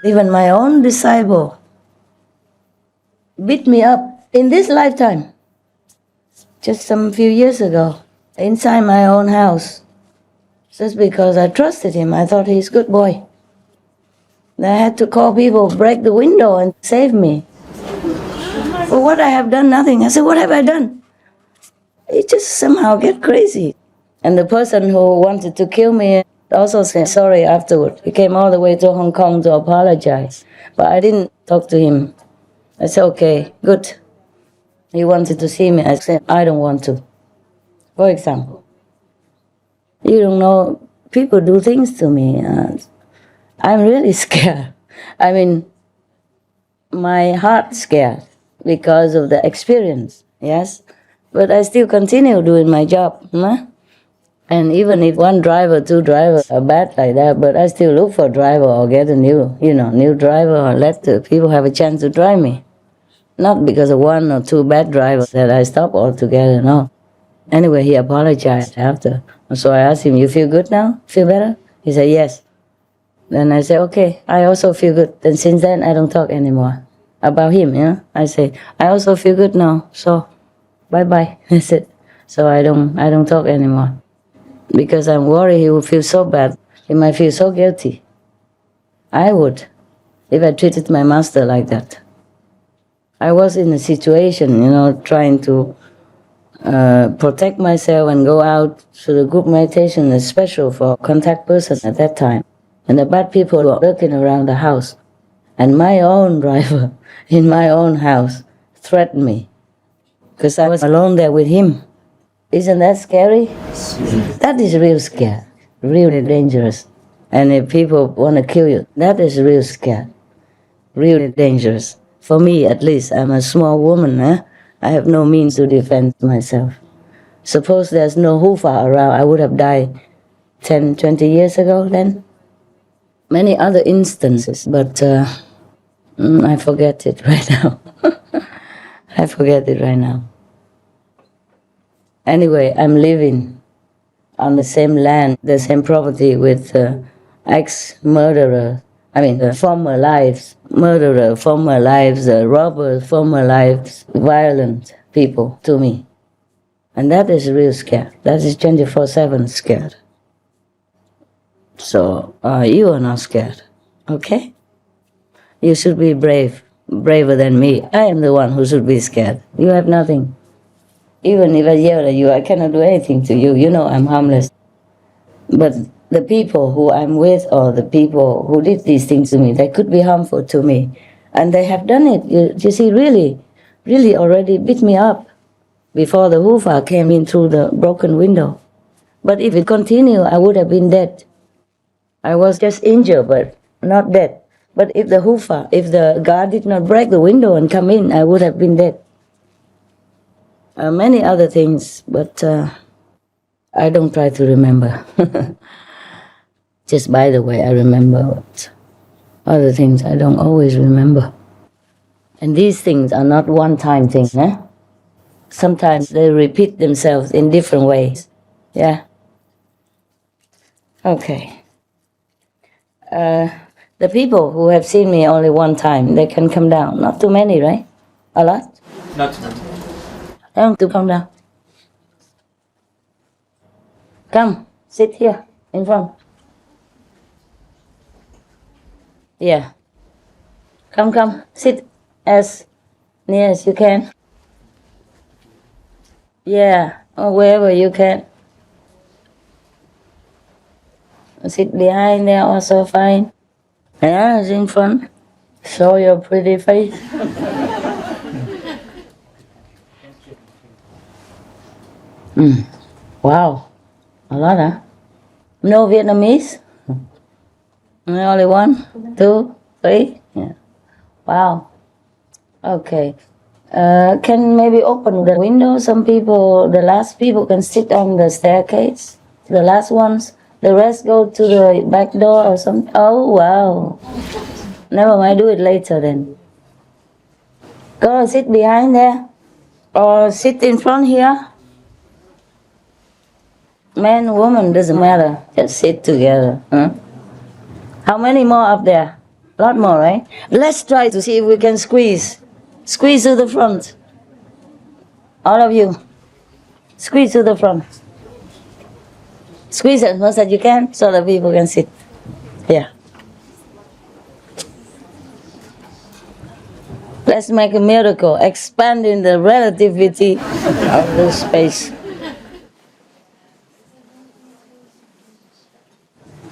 Even my own disciple beat me up in this lifetime, just some few years ago, inside my own house. Just because I trusted him, I thought he's a good boy. I had to call people, break the window and save me. For what I have done, nothing. I said, what have I done? It just somehow get crazy. And the person who wanted to kill me also said sorry afterward. He came all the way to Hong Kong to apologize. But I didn't talk to him. I said, okay, good. He wanted to see me. I said, I don't want to. For example, you don't know, people do things to me. I'm really scared. I mean, my heart's scared because of the experience, yes? But I still continue doing my job. Huh? And even if one driver, two drivers are bad like that, but I still look for a driver or get a new driver or let the people have a chance to drive me. Not because of one or two bad drivers that I stop altogether, no. Anyway, he apologized after. So I asked him, you feel good now? Feel better? He said, yes. Then I said, okay, I also feel good. Then since then, I don't talk anymore about him, I say, I also feel good now, so bye-bye. That's it. So I don't talk anymore. Because I'm worried he will feel so bad. He might feel so guilty. I would, if I treated my master like that. I was in a situation, trying to protect myself and go out to the group meditation, especially for contact person at that time. And the bad people were lurking around the house. And my own driver in my own house threatened me because I was alone there with him. Isn't that scary? That is real scary, really dangerous. And if people want to kill you, that is real scary, really dangerous. For me, at least, I'm a small woman. I have no means to defend myself. Suppose there's no Hufa around, I would have died 10, 20 years ago then. Many other instances, but I forget it right now. I forget it right now. Anyway, I'm living on the same land, the same property with ex-murderer. I mean, the former lives, murderer, former lives, robbers, former lives, violent people to me. And that is real scared. That is 24/7 scared. So you are not scared, okay? You should be brave, braver than me. I am the one who should be scared. You have nothing. Even if I yell at you, I cannot do anything to you. You know I'm harmless. But the people who I'm with or the people who did these things to me, they could be harmful to me. And they have done it, you see, really already beat me up before the Hufa came in through the broken window. But if it continued, I would have been dead. I was just injured, but not dead. But if the guard did not break the window and come in, I would have been dead. Many other things, but I don't try to remember. Just by the way, I remember, but other things I don't always remember. And these things are not one-time things, Sometimes they repeat themselves in different ways, yeah? Okay. The people who have seen me only one time, they can come down. Not too many, right? A lot? Not too many. Tell them to come down. Come, sit here in front. Yeah. Come, sit as near as you can. Yeah, or wherever you can. Sit behind there also fine. Yeah, it's in front. Show your pretty face. Wow, a lot, huh? No Vietnamese? Only 1, 2, 3? Yeah. Wow. Okay. Can maybe open the window? Some people, the last people can sit on the staircase. The last ones. The rest go to the back door or something. Oh, wow. Never mind, do it later then. Go and sit behind there. Or sit in front here. Man, woman, doesn't matter. Just sit together. Huh? How many more up there? A lot more, right? Let's try to see if we can squeeze. Squeeze to the front. All of you. Squeeze to the front. Squeeze as much as you can so that people can sit. Yeah. Let's make a miracle, expanding the relativity of the space.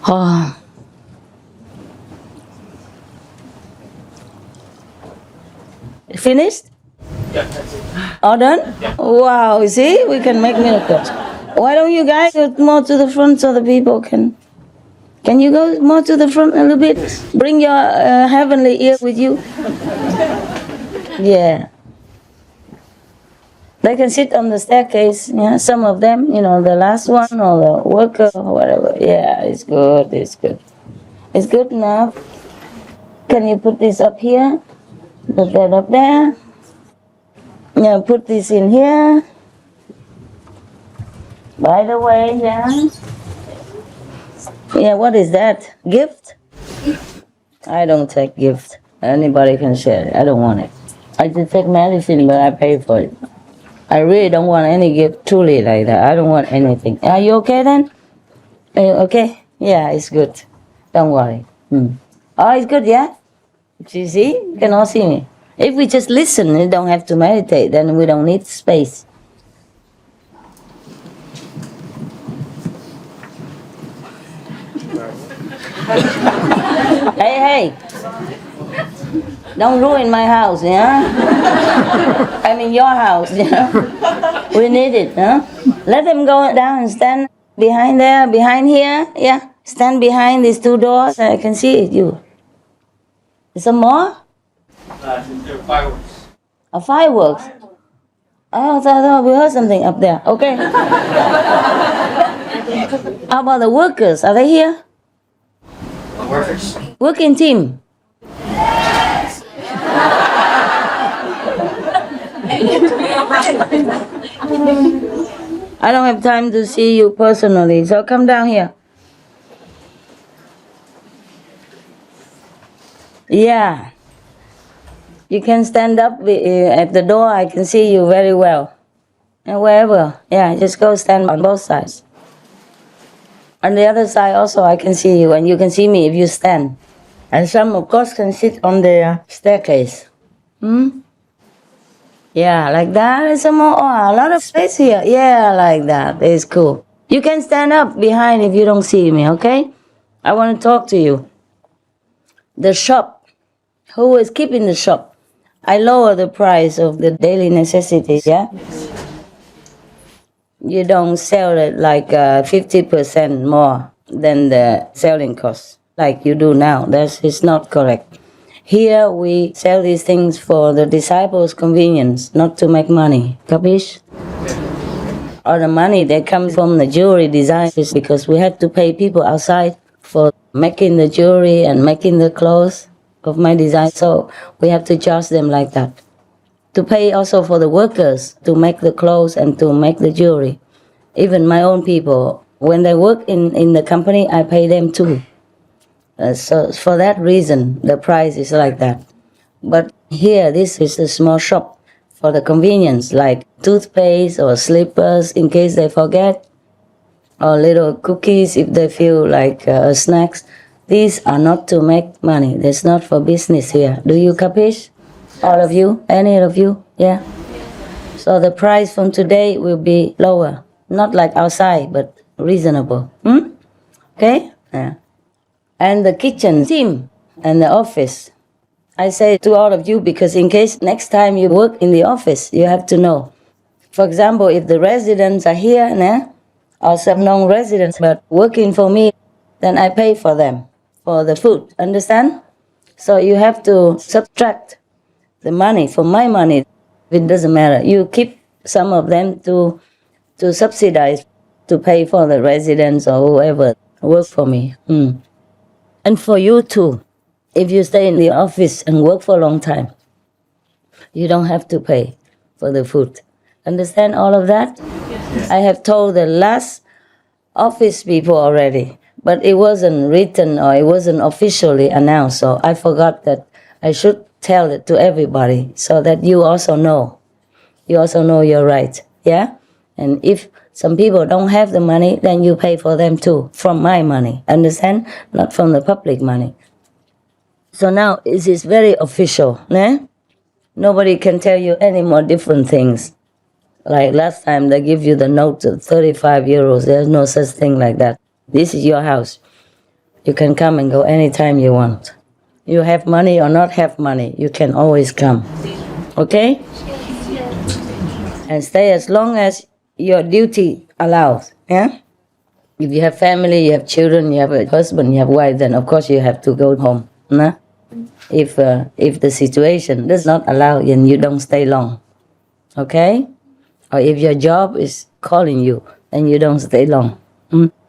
Oh. Finished? Yeah, that's it. All done? Yeah. Wow, you see, we can make miracles. Why don't you guys go more to the front so the people can... Can you go more to the front a little bit? Bring your heavenly ear with you. Yeah. They can sit on the staircase, yeah, some of them, the last one or the worker or whatever. Yeah, it's good, it's good. It's good enough. Can you put this up here? Put that up there. Yeah, put this in here. By the way, yeah. Yeah, what is that? Gift? I don't take gift. Anybody can share it. I don't want it. I just take medicine, but I pay for it. I really don't want any gift, truly like that. I don't want anything. Are you okay then? Are you okay? Yeah, it's good. Don't worry. Oh, it's good, yeah? You see? You can all see me. If we just listen and don't have to meditate, then we don't need space. Hey. Don't ruin my house, yeah? I mean your house, yeah? We need it, huh? Let them go down and stand behind there, behind here, yeah? Stand behind these two doors, I can see it, you. Some more? They're fireworks. Fireworks? Oh, I thought we heard something up there. Okay. How about the workers? Are they here? Workers? Working team. I don't have time to see you personally, so come down here. Yeah. You can stand up at the door, I can see you very well. And wherever, yeah, just go stand on both sides. On the other side also I can see you, and you can see me if you stand. And some, of course, can sit on the staircase. Yeah, like that. And some more, a lot of space here. Yeah, like that. It's cool. You can stand up behind if you don't see me, okay? I want to talk to you. The shop. Who is keeping the shop? I lower the price of the daily necessities, yeah? You don't sell it like 50% more than the selling cost, like you do now. That is not correct. Here we sell these things for the disciples' convenience, not to make money. Capish? All the money that comes from the jewelry design is because we had to pay people outside for making the jewelry and making the clothes of my design. So we have to charge them like that. To pay also for the workers to make the clothes and to make the jewelry. Even my own people, when they work in the company, I pay them too. So for that reason, the price is like that. But here, this is a small shop for the convenience, like toothpaste or slippers in case they forget, or little cookies if they feel like snacks. These are not to make money. It's not for business here. Do you capish? All of you? Any of you? Yeah? So the price from today will be lower. Not like outside, but reasonable. Okay? Yeah. And the kitchen team and the office. I say to all of you because in case next time you work in the office, you have to know. For example, if the residents are here, or some non-residents, but working for me, then I pay for them, for the food. Understand? So you have to subtract the money from my money. It doesn't matter. You keep some of them to subsidize, to pay for the residents or whoever work for me. And for you too. If you stay in the office and work for a long time, you don't have to pay for the food. Understand all of that? Yes. I have told the last office people already. but it wasn't written or it wasn't officially announced. So I forgot that I should tell it to everybody so that you also know. You also know your rights, yeah? And if some people don't have the money, then you pay for them too, from my money, understand? Not from the public money. So now it is very official, né? Nobody can tell you any more different things. Like last time they give you the note of 35 euros, there's no such thing like that. This is your house. You can come and go anytime you want. You have money or not have money, you can always come, okay? And stay as long as your duty allows, yeah? If you have family, you have children, you have a husband, you have wife, then of course you have to go home, nah? If the situation does not allow, then you don't stay long, okay? Or if your job is calling you, then you don't stay long.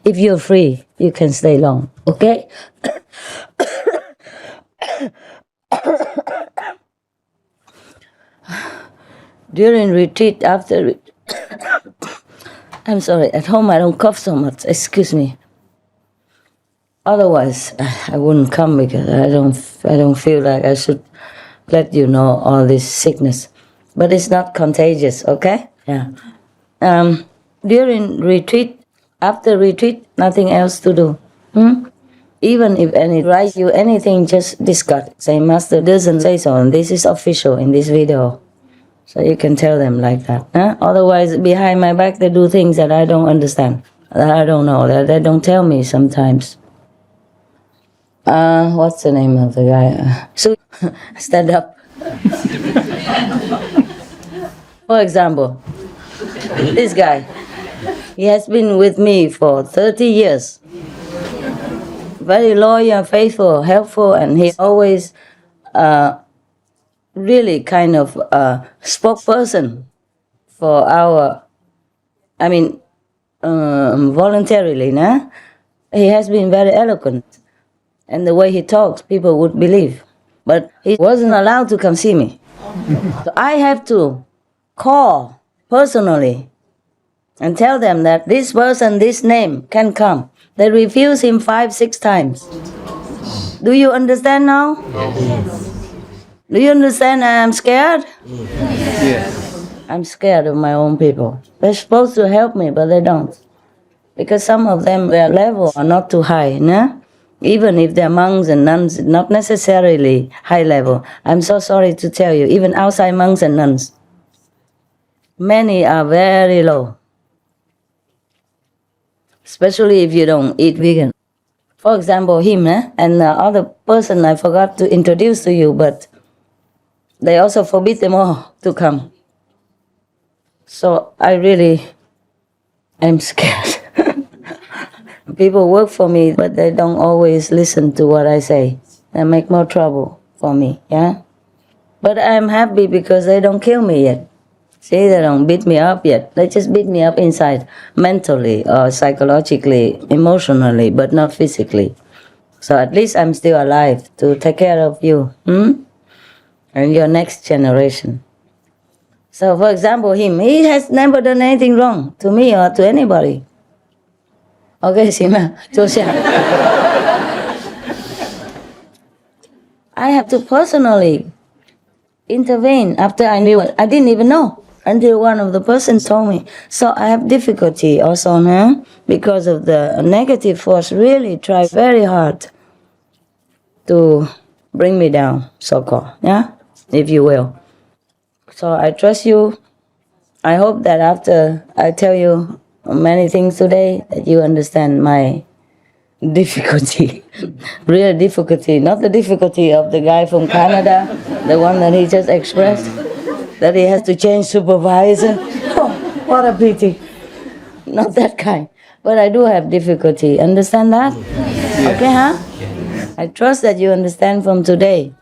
If you're free, you can stay long, okay? During retreat, after I'm sorry, at home I don't cough so much, excuse me. Otherwise, I wouldn't come because I don't feel like I should let you know all this sickness. But it's not contagious, okay? Yeah. During retreat, after retreat, nothing else to do. Even if any write you anything, just discard. Say, Master doesn't say so, and this is official in this video. So you can tell them like that. Huh? Otherwise, behind my back, they do things that I don't understand, that I don't know, that they don't tell me sometimes. What's the name of the guy? So, stand up. For example, this guy, he has been with me for 30 years. Very loyal, faithful, helpful, and he always really kind of spokesperson for our, voluntarily, nah? He has been very eloquent. And the way he talks, people would believe. But he wasn't allowed to come see me. So I have to call personally and tell them that this person, this name can come. They refuse him 5-6 times. Do you understand now? Yes. Do you understand I am scared? Yes. I'm scared of my own people. They're supposed to help me, but they don't. Because some of them, their level are not too high, nah? Even if they're monks and nuns, not necessarily high level. I'm so sorry to tell you, even outside monks and nuns, many are very low. Especially if you don't eat vegan. For example, him and the other person I forgot to introduce to you, but they also forbid them all to come. So I really am scared. People work for me, but they don't always listen to what I say. They make more trouble for me, yeah? But I'm happy because they don't kill me yet. See, they don't beat me up yet. They just beat me up inside, mentally or psychologically, emotionally, but not physically. So at least I'm still alive to take care of you, and your next generation. So for example, he has never done anything wrong to me or to anybody. Okay, 行了，坐下。I have to personally intervene after I knew it. I didn't even know until one of the persons told me. So I have difficulty also now because of the negative force really try very hard to bring me down, so-called, yeah, if you will. So I trust you. I hope that after I tell you many things today, that you understand my difficulty, real difficulty, not the difficulty of the guy from Canada, the one that he just expressed, that he has to change supervisor. Oh, what a pity. Not that kind. But I do have difficulty. Understand that? Yeah. Okay, huh? Yeah. I trust that you understand from today,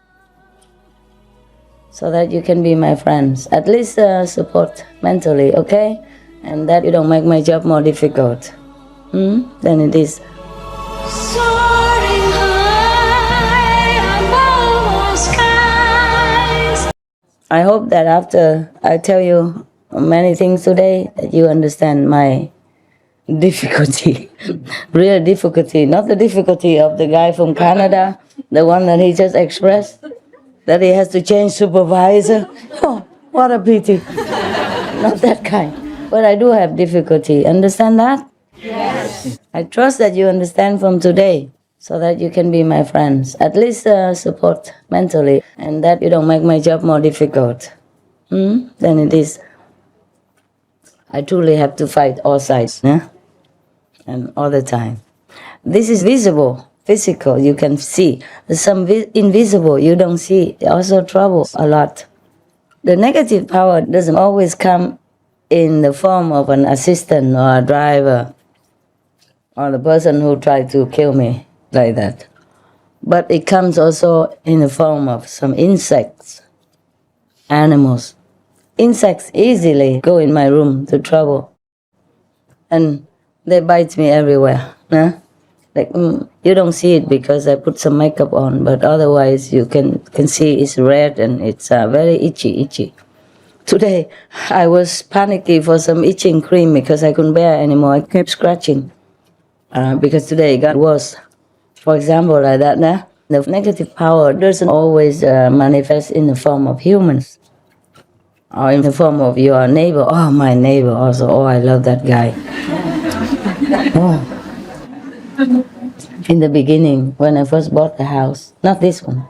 so that you can be my friends. At least support mentally, okay? And that you don't make my job more difficult than it is. Soaring high above skies. I hope that after I tell you many things today, that you understand my difficulty, real difficulty, not the difficulty of the guy from Canada, the one that he just expressed, that he has to change supervisor. Oh, what a pity. Not that kind. But I do have difficulty. Understand that? Yes. I trust that you understand from today so that you can be my friends. At least support mentally and that you don't make my job more difficult than it is. I truly have to fight all sides, yeah? And all the time. This is visible, physical, you can see. There's some invisible, you don't see. Also trouble a lot. The negative power doesn't always come in the form of an assistant or a driver or the person who tried to kill me like that. But it comes also in the form of some insects, animals. Insects easily go in my room to trouble. And they bite me everywhere. Huh? Like you don't see it because I put some makeup on, but otherwise you can see it's red and it's very itchy. Today I was panicky for some itching cream because I couldn't bear anymore. I kept scratching because today it got worse. For example, like that, nah? The negative power doesn't always manifest in the form of humans or in the form of your neighbor. Oh, my neighbor also. Oh, I love that guy. Oh. In the beginning, when I first bought the house, not this one.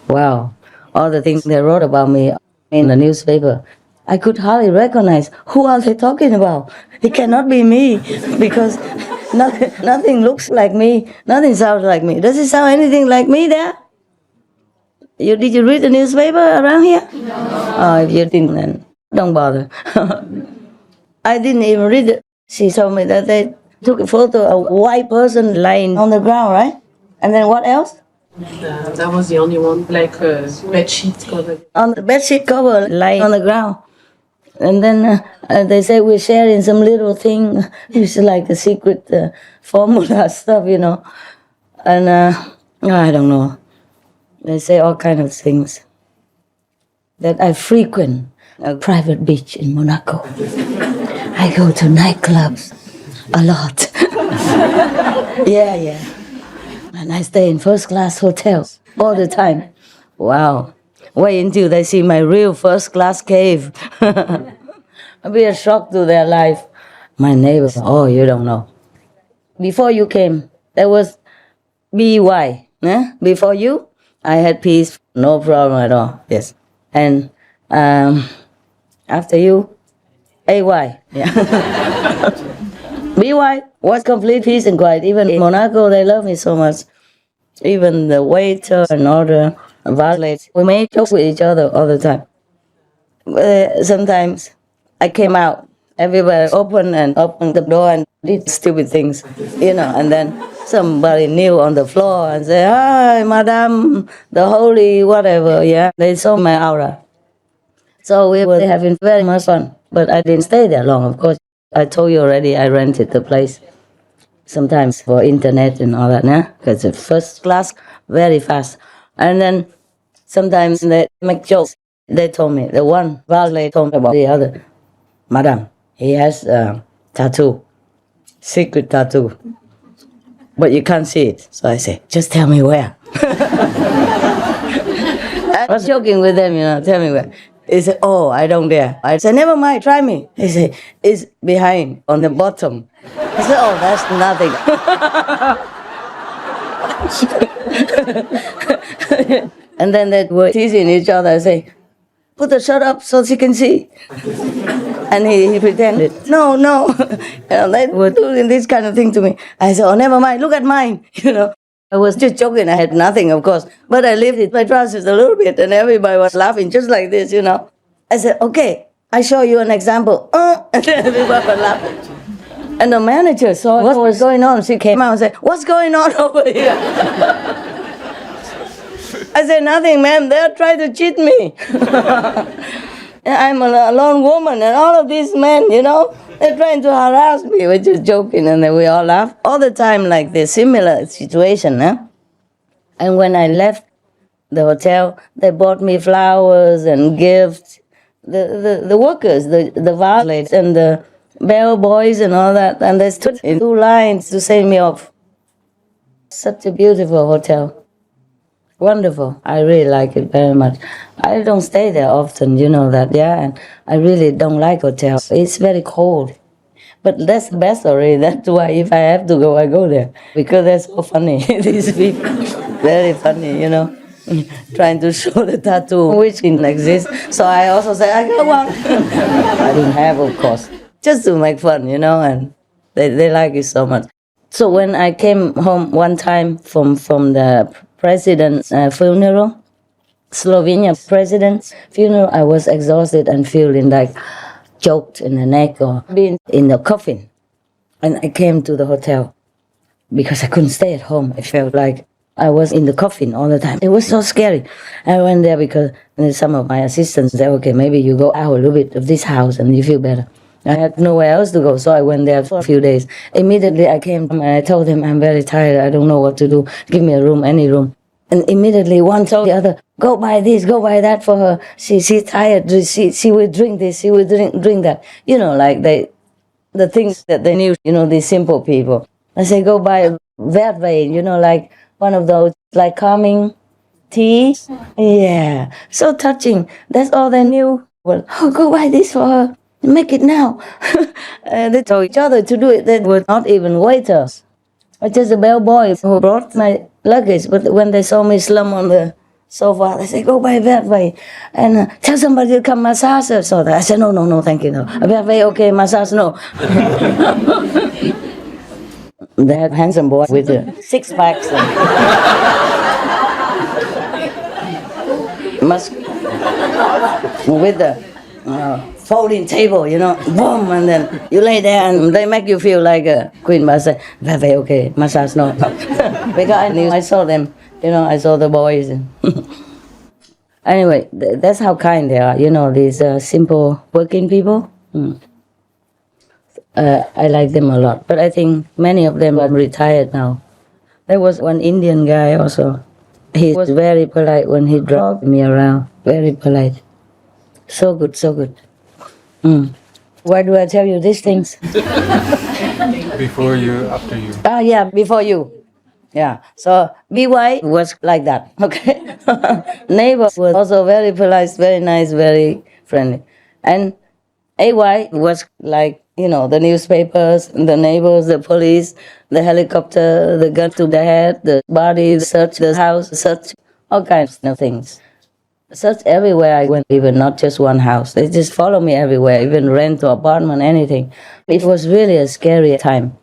Wow, all the things they wrote about me in the newspaper, I could hardly recognize who are they talking about. It cannot be me because nothing looks like me, nothing sounds like me. Does it sound anything like me there? Did you read the newspaper around here? No. Oh, if you didn't, then don't bother. I didn't even read it. She told me that they took a photo of a white person lying on the ground, right? And then what else? That was the only one, like a bed sheet cover. On the bed sheet cover, lying on the ground. And then they say we're sharing some little thing. It's like a secret formula stuff, you know. And I don't know. They say all kind of things. That I frequent a private beach in Monaco. I go to nightclubs a lot. Yeah. And I stay in first-class hotels all the time. Wow. Wait until they see my real first-class cave. It'll be a shock to their life. My neighbors, oh, you don't know. Before you came, there was BY. Before you, I had peace, no problem at all. Yes. And after you, AY. Yeah. BY was complete peace and quiet. Even in Monaco, they love me so much. Even the waiter and all the valets, we made jokes with each other all the time. Sometimes I came out, everybody opened the door and did stupid things, you know, and then somebody kneel on the floor and say, "Hi, madam, the holy whatever," yeah. They saw my aura. So we were having very much fun, but I didn't stay there long, of course. I told you already, I rented the place sometimes for internet and all that, because it's first class, very fast. And then sometimes they make jokes. They told me, the one valet told me about the other. Madam, he has a tattoo, secret tattoo, but you can't see it. So I say, just tell me where. I was joking with them, you know, tell me where. He said, oh, I don't dare. I said, never mind, try me. He said, it's behind, on the bottom. I said, oh, that's nothing. And then they were teasing each other. I say, put the shirt up so she can see. And he pretended, no. And they were doing this kind of thing to me. I said, oh, never mind, look at mine, you know. I was just joking. I had nothing, of course. But I lifted my trousers a little bit, and everybody was laughing just like this, you know. I said, okay, I show you an example. And then everybody was laughing. And the manager saw what was going on. She came out and said, what's going on over here? I said, nothing, ma'am. They're trying to cheat me. I'm a lone woman, and all of these men, you know, they're trying to harass me. We're just joking, and then we all laugh all the time like this, similar situation. And when I left the hotel, they bought me flowers and gifts. The workers, the valets and the bellboys and all that, and they stood in 2 lines to send me off. Such a beautiful hotel. Wonderful. I really like it very much. I don't stay there often, you know that, yeah, and I really don't like hotels. It's very cold. But that's the best already. That's why if I have to go, I go there. Because they're so funny, these people. Very funny, you know. Trying to show the tattoo, which didn't exist. So I also say, I got one. I didn't have, of course. Just to make fun, you know, and they like it so much. So when I came home one time from the president's funeral, Slovenia president's funeral, I was exhausted and feeling like choked in the neck or being in the coffin. And I came to the hotel because I couldn't stay at home. I felt like I was in the coffin all the time. It was so scary. I went there because some of my assistants said, okay, maybe you go out a little bit of this house and you feel better. I had nowhere else to go, so I went there for a few days. Immediately I came and I told him, I'm very tired, I don't know what to do. Give me a room, any room. And immediately one told the other, go buy this, go buy that for her. She's tired, she will drink this, she will drink that. You know, like the things that they knew, you know, these simple people. I say, go buy Vertwein, you know, like one of those, like calming tea. Yeah, so touching. That's all they knew. Well, oh, go buy this for her. Make it now. They told each other to do it. They were not even waiters. I was just a bellboy who brought my luggage. But when they saw me slump on the sofa, they said, go by that way. And tell somebody to come massage her. So I said, no, thank you, no. That way, okay, massage, no. That handsome boy with the 6 packs. With the folding table, you know, boom, and then you lay there and they make you feel like a queen. But I say, very okay, massage, no. Because I saw them, you know, I saw the boys. Anyway, that's how kind they are, you know, these simple working people. I like them a lot, but I think many of them are retired now. There was one Indian guy also. He was very polite when he drove me around, very polite. So good, so good. Why do I tell you these things? Before you, after you. Yeah, before you. Yeah, so BY was like that, okay? Neighbor was also very polite, very nice, very friendly. And AY was like, you know, the newspapers, the neighbors, the police, the helicopter, the gun to the head, the body, search the house, search all kinds of things. Search everywhere I went, even not just one house. They just follow me everywhere, even rent or apartment, anything. It was really a scary time.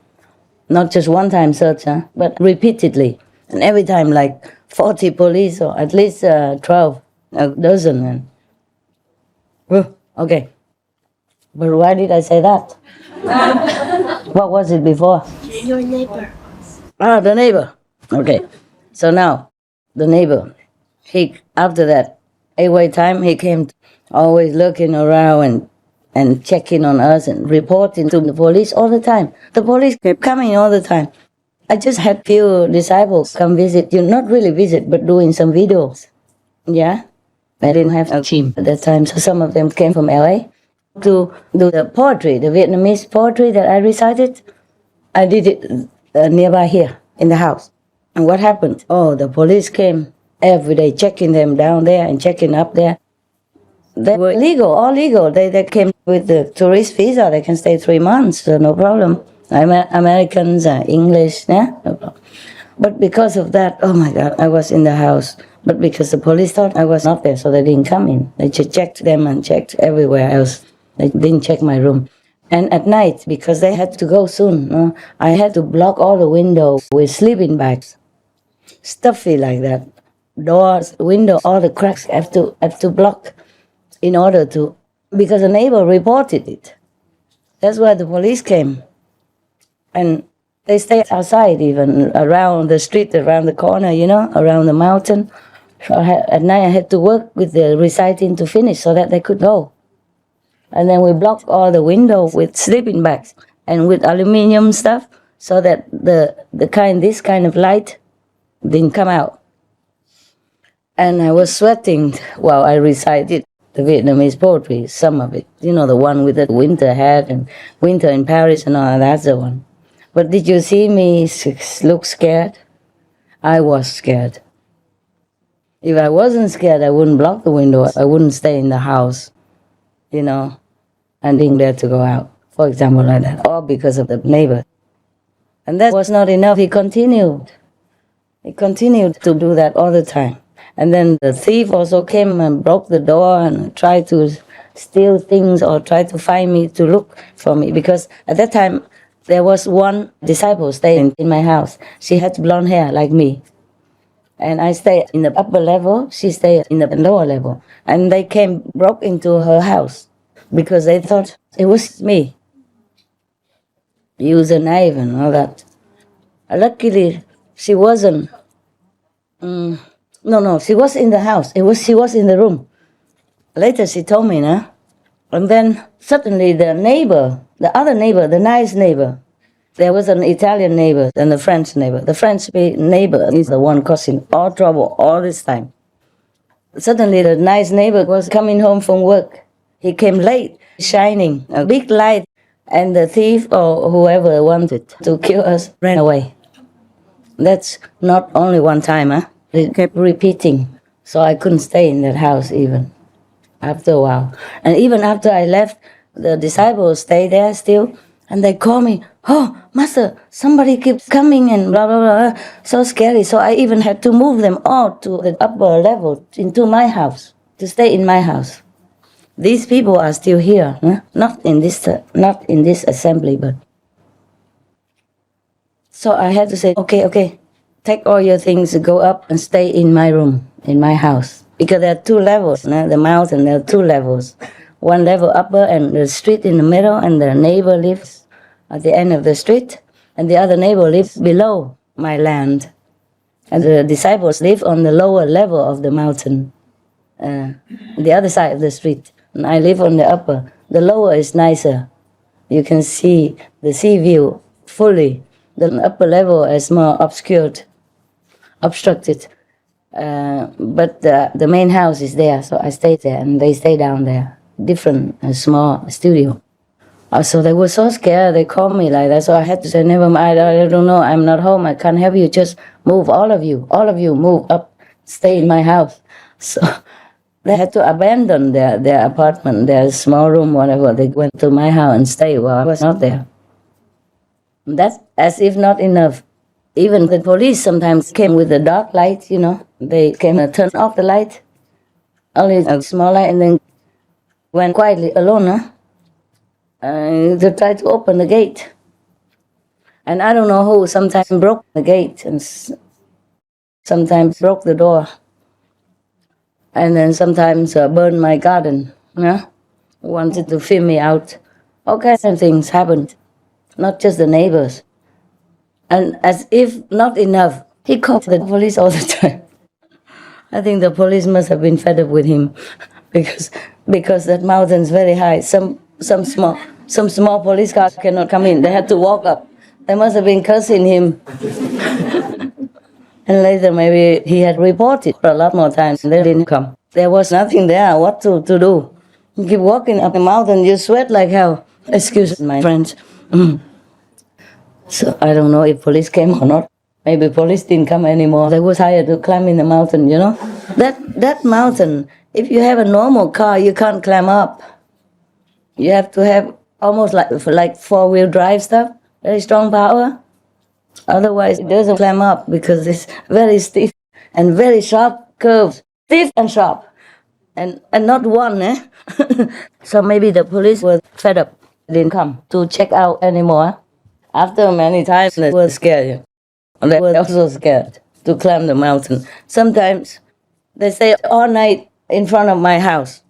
Not just one time search, but repeatedly. And every time like 40 police or at least 12, a dozen. Okay. But why did I say that? What was it before? Your neighbor. Ah, the neighbor. Okay. So now, the neighbor, after that, away time, he came always looking around and checking on us and reporting to the police all the time. The police kept coming all the time. I just had few disciples come visit, not really visit, but doing some videos. Yeah? I didn't have a team at that time, so some of them came from LA to do the poetry, the Vietnamese poetry that I recited. I did it nearby here in the house. And what happened? Oh, the police came every day checking them down there and checking up there. They were legal, all legal. They came with the tourist visa. They can stay 3 months, so no problem. Americans, English, yeah, no problem. But because of that, oh my God, I was in the house. But because the police thought I was not there, so they didn't come in. They just checked them and checked everywhere else. They didn't check my room. And at night, because they had to go soon, I had to block all the windows with sleeping bags. Stuffy like that. Doors, window, all the cracks have to block in order to, because a neighbor reported it. That's why the police came. And they stayed outside even, around the street, around the corner, around the mountain. So at night I had to work with the reciting to finish so that they could go. And then we blocked all the windows with sleeping bags and with aluminum stuff so that this kind of light didn't come out. And I was sweating while I recited the Vietnamese poetry, some of it. You know, the one with the winter hat and winter in Paris and all, that's the one. But did you see me look scared? I was scared. If I wasn't scared, I wouldn't block the window. I wouldn't stay in the house, you know, and being there to go out, for example, like that, or because of the neighbor. And that was not enough. He continued. He continued to do that all the time. And then the thief also came and broke the door and tried to steal things or tried to find me to look for me. Because at that time, there was one disciple staying in my house. She had blonde hair like me. And I stayed in the upper level, she stayed in the lower level. And they broke into her house because they thought it was me. Use a knife and all that. Luckily, she wasn't. No, she was in the house. She was in the room. Later, she told me, nah? And then suddenly the neighbor, the other neighbor, the nice neighbor, there was an Italian neighbor and a French neighbor. The French neighbor is the one causing all trouble all this time. Suddenly, the nice neighbor was coming home from work. He came late, shining a big light, and the thief or whoever wanted to kill us ran away. That's not only one time, huh? It kept repeating, so I couldn't stay in that house even after a while. And even after I left, the disciples stayed there still, and they call me, "Oh, Master, somebody keeps coming," and blah, blah, blah. So scary. So I even had to move them all to the upper level, into my house, to stay in my house. These people are still here, huh? Not in this assembly, but. So I had to say, okay, take all your things, go up and stay in my room, in my house. Because there are two levels, the mountain, there are two levels. One level upper and the street in the middle, and the neighbor lives at the end of the street, and the other neighbor lives below my land. And the disciples live on the lower level of the mountain, the other side of the street. And I live on the upper. The lower is nicer. You can see the sea view fully. The upper level is more obscured, obstructed. But the main house is there, so I stayed there, and they stay down there. Different, small studio. So they were so scared, they called me like that, so I had to say, never mind, I don't know, I'm not home, I can't help you, just move, all of you, move up, stay in my house. So they had to abandon their apartment, their small room, whatever. They went to my house and stayed while I was not there. That's as if not enough. Even the police sometimes came with a dark light, you know. They came and turned off the light, only a small light, and then went quietly alone, to try to open the gate. And I don't know who sometimes broke the gate and sometimes broke the door. And then sometimes burned my garden, wanted to film me out. All kinds of things happened, not just the neighbors. And as if not enough, he called the police all the time. I think the police must have been fed up with him because that mountain's very high. Some small police cars cannot come in. They had to walk up. They must have been cursing him. And later maybe he had reported a lot more times and they didn't come. There was nothing there, what to do. You keep walking up the mountain, you sweat like hell. Excuse my French. So I don't know if police came or not. Maybe police didn't come anymore. They were tired to climb in the mountain, you know. That mountain, if you have a normal car, you can't climb up. You have to have almost like four-wheel drive stuff, very strong power. Otherwise, it doesn't climb up because it's very stiff and very sharp curves. Stiff and sharp. And not one, So maybe the police were fed up. They didn't come to check out anymore. After many times, they were scared. They were also scared to climb the mountain. Sometimes they stay all night in front of my house.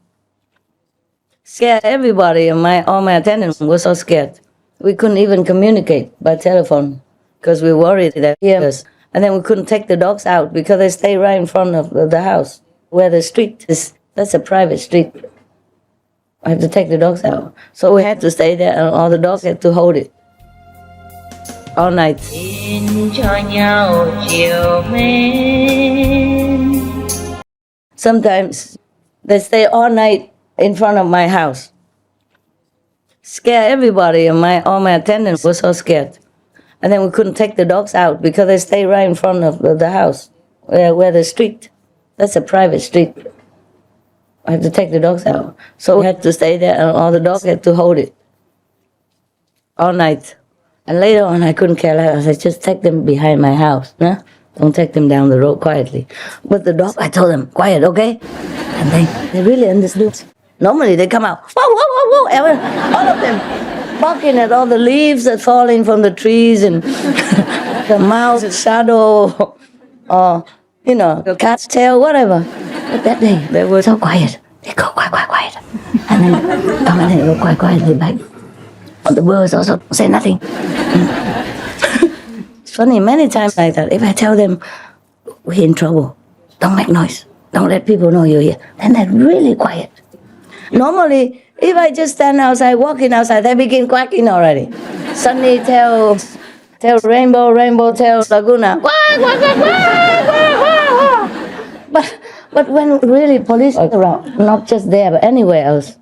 Scared everybody, and all my attendants were so scared. We couldn't even communicate by telephone because we worried they'd hear us. And then we couldn't take the dogs out because they stay right in front of the house where the street is. That's a private street. I had to take the dogs out. So we had to stay there, and all the dogs had to hold it all night. Sometimes they stay all night in front of my house. Scare everybody, and all my attendants were so scared. And then we couldn't take the dogs out because they stay right in front of the house, where the street. That's a private street. I had to take the dogs out. So we had to stay there, and all the dogs had to hold it all night. And later on, I couldn't care less. I said, just take them behind my house. No? Don't take them down the road quietly. But the dog, I told them, quiet, okay? And they really understood. Normally they come out, whoa, whoa, whoa, whoa, all of them barking at all the leaves that falling from the trees and the mouse shadow or, the cat's tail, whatever. But that day, they were so quiet. They go quiet, quiet, quiet. And then come and they go quiet, quietly back. And the birds also say nothing. It's funny, many times like that, if I tell them, we're in trouble, don't make noise, don't let people know you're here, then they're really quiet. Normally, if I just stand outside, walking outside, they begin quacking already. Sunny tell Rainbow tell Laguna, quack, quack, quack, quack, quack, quack. But when really police are around, not just there, but anywhere else,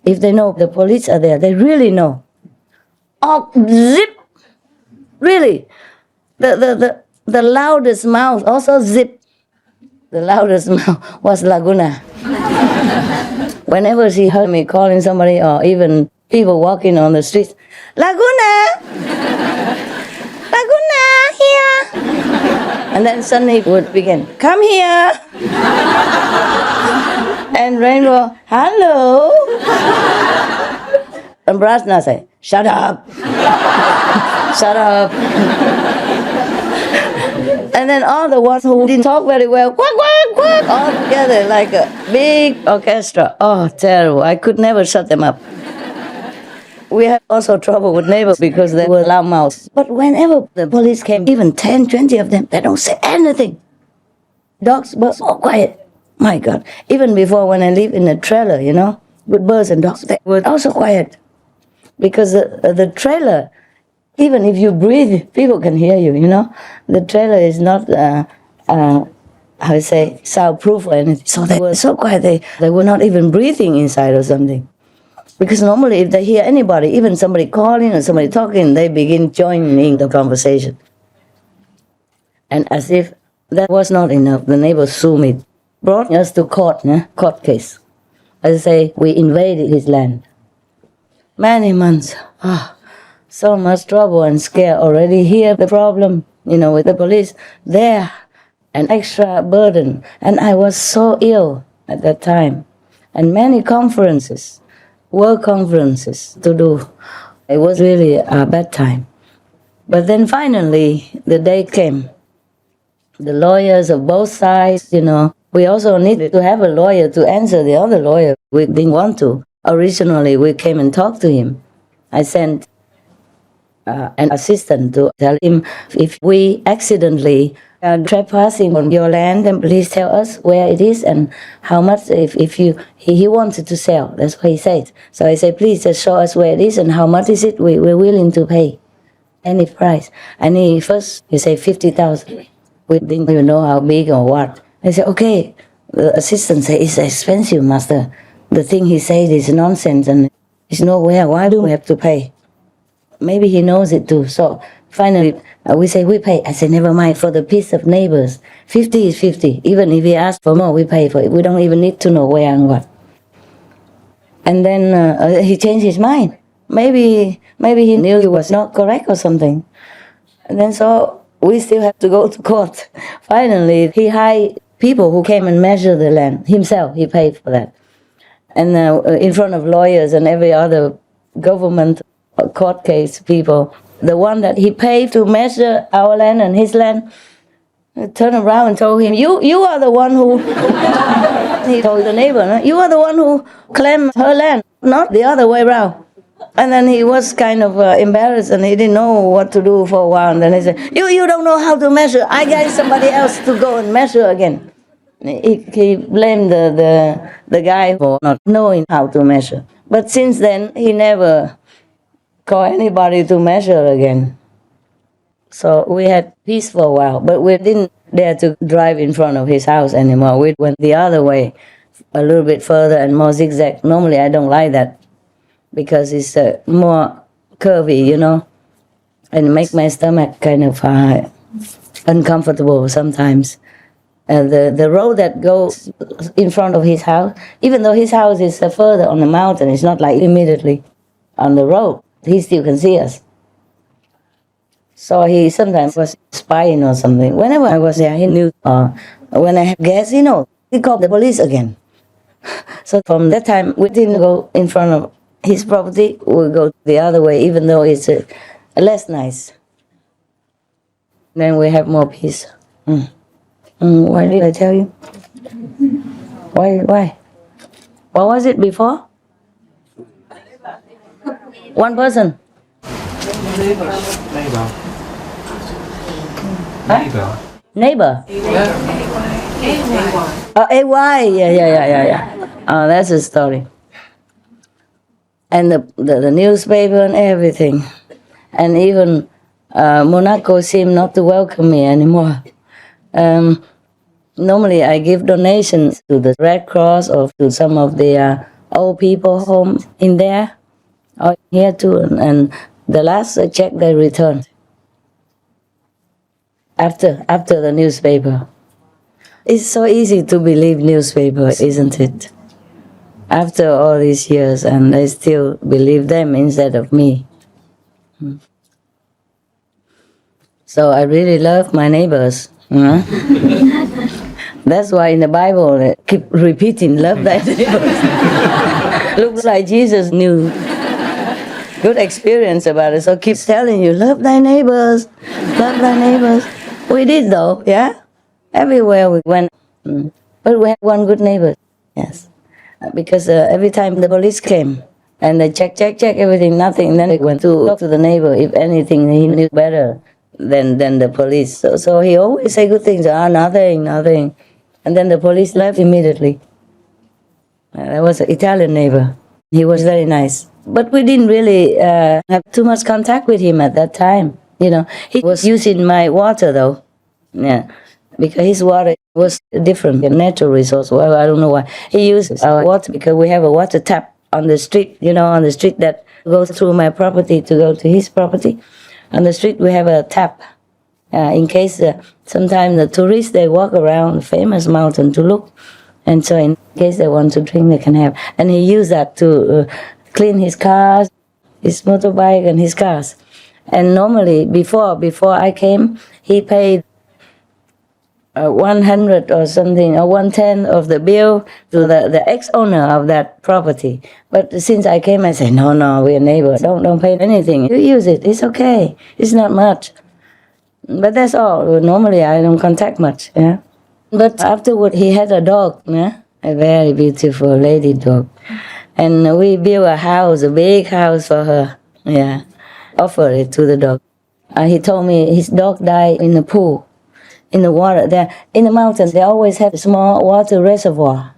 if they know the police are there, they really know. Oh, zip! Really. The loudest mouth also zip. The loudest mouth was Laguna. Whenever she heard me calling somebody or even people walking on the streets, Laguna! Laguna, here! And then suddenly it would begin, come here! And Rainbow, hello! And Brasna say, shut up! Shut up! And then all the ones who didn't talk very well, quack, quack, quack, all together like a big orchestra. Oh, terrible. I could never shut them up. We had also trouble with neighbors because they were loud mouths. But whenever the police came, even 10, 20 of them, they don't say anything. Dogs were so quiet. My God. Even before when I lived in a trailer, with birds and dogs, they were also quiet. Because the trailer, even if you breathe, people can hear you, The trailer is not, soundproof or anything. So they were so quiet, they were not even breathing inside or something. Because normally if they hear anybody, even somebody calling or somebody talking, they begin joining in the conversation. And as if that was not enough, the neighbors sued me, brought us to court case. I say, we invaded his land. Many months. So much trouble and scare already. Here the problem, with the police. There, an extra burden. And I was so ill at that time. And many work conferences to do. It was really a bad time. But then finally, the day came. The lawyers of both sides, we also needed to have a lawyer to answer the other lawyer. We didn't want to. Originally, we came and talked to him. I sent an assistant to tell him, if we accidentally trespassing on your land, then please tell us where it is and how much. If he wanted to sell, that's what he said. So I said, please just show us where it is and how much is it. We're willing to pay any price. And he said 50,000. We didn't even know how big or what. I said, okay. The assistant said, it's expensive, master. The thing he said is nonsense and it's nowhere. Why do we have to pay? Maybe he knows it too. So finally, we say, we pay. I say, never mind, for the peace of neighbors. 50 is 50. Even if he asks for more, we pay for it. We don't even need to know where and what. And then he changed his mind. Maybe he knew it was not correct or something. And then so we still have to go to court. Finally, he hired people who came and measured the land. Himself, he paid for that. And in front of lawyers and every other government court case people, the one that he paid to measure our land and his land, turned around and told him, you are the one who, he told the neighbor, you are the one who claimed her land, not the other way around. And then he was kind of embarrassed and he didn't know what to do for a while. And then he said, you don't know how to measure. I got somebody else to go and measure again. He blamed the guy for not knowing how to measure. But since then, he never called anybody to measure again. So we had peace for a while, but we didn't dare to drive in front of his house anymore. We went the other way a little bit further and more zigzag. Normally I don't like that because it's more curvy, and make my stomach kind of uncomfortable sometimes. The road that goes in front of his house, even though his house is further on the mountain, it's not like immediately on the road, he still can see us. So he sometimes was spying or something. Whenever I was there, he knew. When I have gas, he called the police again. So from that time, we didn't go in front of his property. We go the other way, even though it's less nice. Then we have more peace. Why did I tell you? Why? What was it before? One person. Neighbor. Neighbor. Oh, AY. Yeah. Oh, that's a story. And the newspaper and everything. And even Monaco seemed not to welcome me anymore. Normally I give donations to the Red Cross or to some of the old people home in there or here too. And the last check they returned after the newspaper. It's so easy to believe newspaper, isn't it? After all these years, and they still believe them instead of me. So I really love my neighbors. That's why in the Bible they keep repeating, love thy neighbors. Looks like Jesus knew. Good experience about it, so keep telling you, love thy neighbors, love thy neighbors. We did though, yeah? Everywhere we went. But we had one good neighbor, yes. Because every time the police came, and they check everything, nothing, then they went to talk to the neighbor. If anything, he knew better than the police. So he always say good things, nothing. And then the police left immediately. That was an Italian neighbor. He was very nice. But we didn't really have too much contact with him at that time. He was using my water though. Yeah. Because his water was different, a natural resource. Well, I don't know why. He uses our water because we have a water tap on the street, on the street that goes through my property to go to his property. On the street we have a tap. In case sometimes the tourists, they walk around the famous mountain to look. And so in case they want to drink, they can have. And he used that to clean his cars, his motorbike and his cars. And normally, before I came, he paid 100 or something, or 110 of the bill to the ex-owner of that property. But since I came, I said, no, we're neighbors. Don't pay anything. You use it. It's okay. It's not much. But that's all. Normally, I don't contact much. Yeah. But afterward, he had a dog. Yeah, a very beautiful lady dog, and we built a big house for her. Yeah, offered it to the dog. He told me his dog died in the pool. In the water there, in the mountains, they always have a small water reservoir.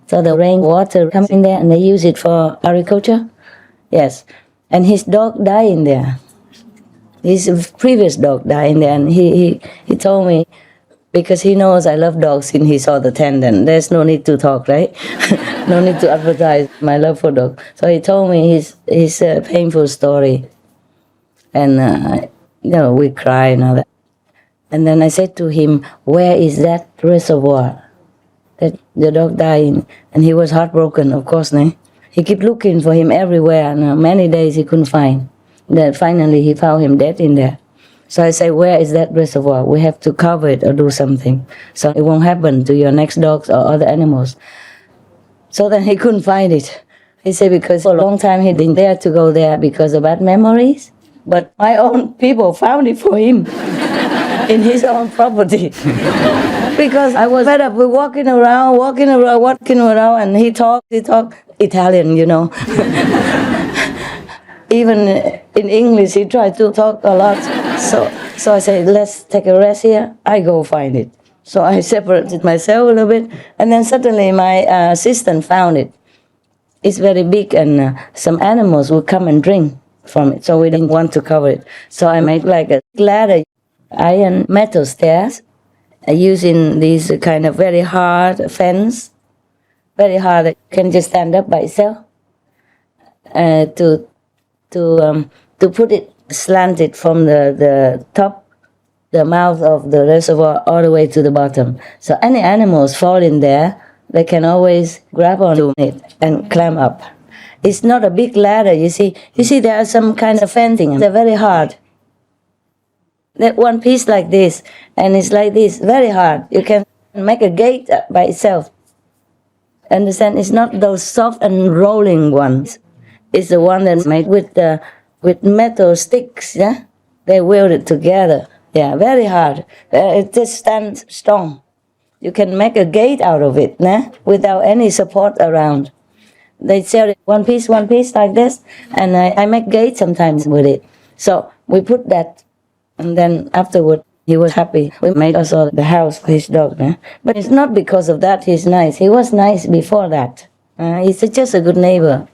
So the rainwater comes in there and they use it for agriculture. Yes. And his dog died in there. His previous dog died in there, and he told me, because he knows I love dogs and he saw the tent, and there's no need to talk, right? No need to advertise my love for dogs. So he told me his painful story. And, we cry and all that. And then I said to him, where is that reservoir that the dog died in? And he was heartbroken, of course. He kept looking for him everywhere, and many days he couldn't find. Then finally he found him dead in there. So I said, where is that reservoir? We have to cover it or do something, so it won't happen to your next dogs or other animals. So then he couldn't find it. He said because for a long time he didn't dare to go there because of bad memories. But my own people found it for him. In his own property. Because I was fed up with walking around, and he talked Italian, Even in English, he tried to talk a lot. So I said, let's take a rest here. I go find it. So I separated myself a little bit, and then suddenly my assistant found it. It's very big, and some animals would come and drink from it, so we didn't want to cover it. So I made like a ladder, iron metal stairs, using these kind of very hard fence, very hard. It can just stand up by itself. To put it slanted from the top, the mouth of the reservoir all the way to the bottom. So any animals fall in there, they can always grab onto it and climb up. It's not a big ladder, you see. You see, there are some kind of fencing. They're very hard. That one piece like this, and it's like this, very hard. You can make a gate by itself. Understand? It's not those soft and rolling ones. It's the one that's made with metal sticks. Yeah, they weld it together. Yeah, very hard. It just stands strong. You can make a gate out of it, nah? Without any support around. They sell it one piece like this, and I make gates sometimes with it. So we put that, and then afterward he was happy. We made also the house for his dog, nah? But it's not because of that he's nice. He was nice before that. He's just a good neighbor.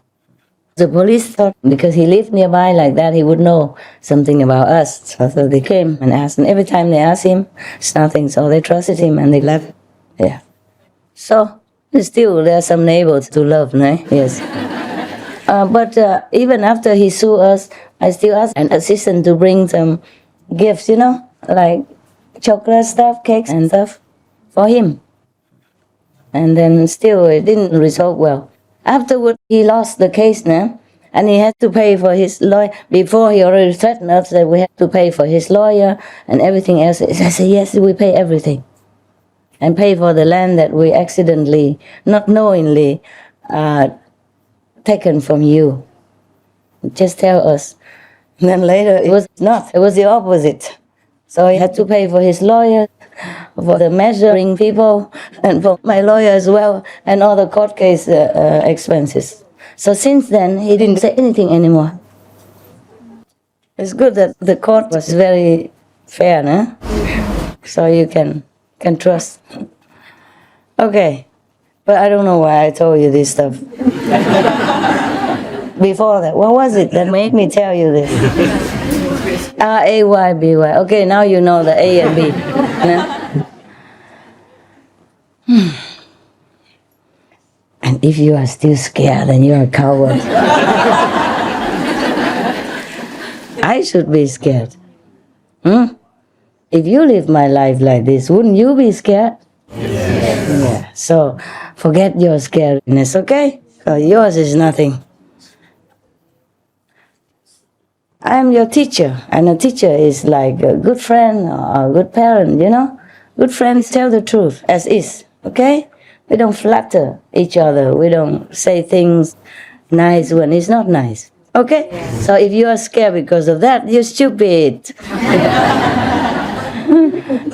The police thought because he lived nearby like that, he would know something about us. So they came and asked him. Every time they asked him, it's nothing. So they trusted him and they left. Yeah. So still there are some neighbors to love, no? Yes. But even after he sued us, I still asked an assistant to bring some gifts, like chocolate stuff, cakes and stuff for him. And then still it didn't resolve well. Afterward, he lost the case now, and he had to pay for his lawyer. Before, he already threatened us that we had to pay for his lawyer and everything else. I said, yes, we pay everything. And pay for the land that we accidentally, not knowingly, taken from you. Just tell us. And then later, it was not. It was the opposite. So he had to pay for his lawyer, for the measuring people, and for my lawyer as well, and all the court case expenses. So since then, he didn't say anything anymore. It's good that the court was very fair, no? So you can trust. Okay, but I don't know why I told you this stuff. Before that, what was it that made me tell you this? R-A-Y-B-Y. Okay, now you know the A and B. And if you are still scared, then you're a coward. I should be scared. If you live my life like this, wouldn't you be scared? Yes. Yeah. So forget your scaredness, okay? So yours is nothing. I am your teacher, and a teacher is like a good friend or a good parent, Good friends tell the truth as is, okay? We don't flatter each other. We don't say things nice when it's not nice, okay? So if you are scared because of that, you're stupid.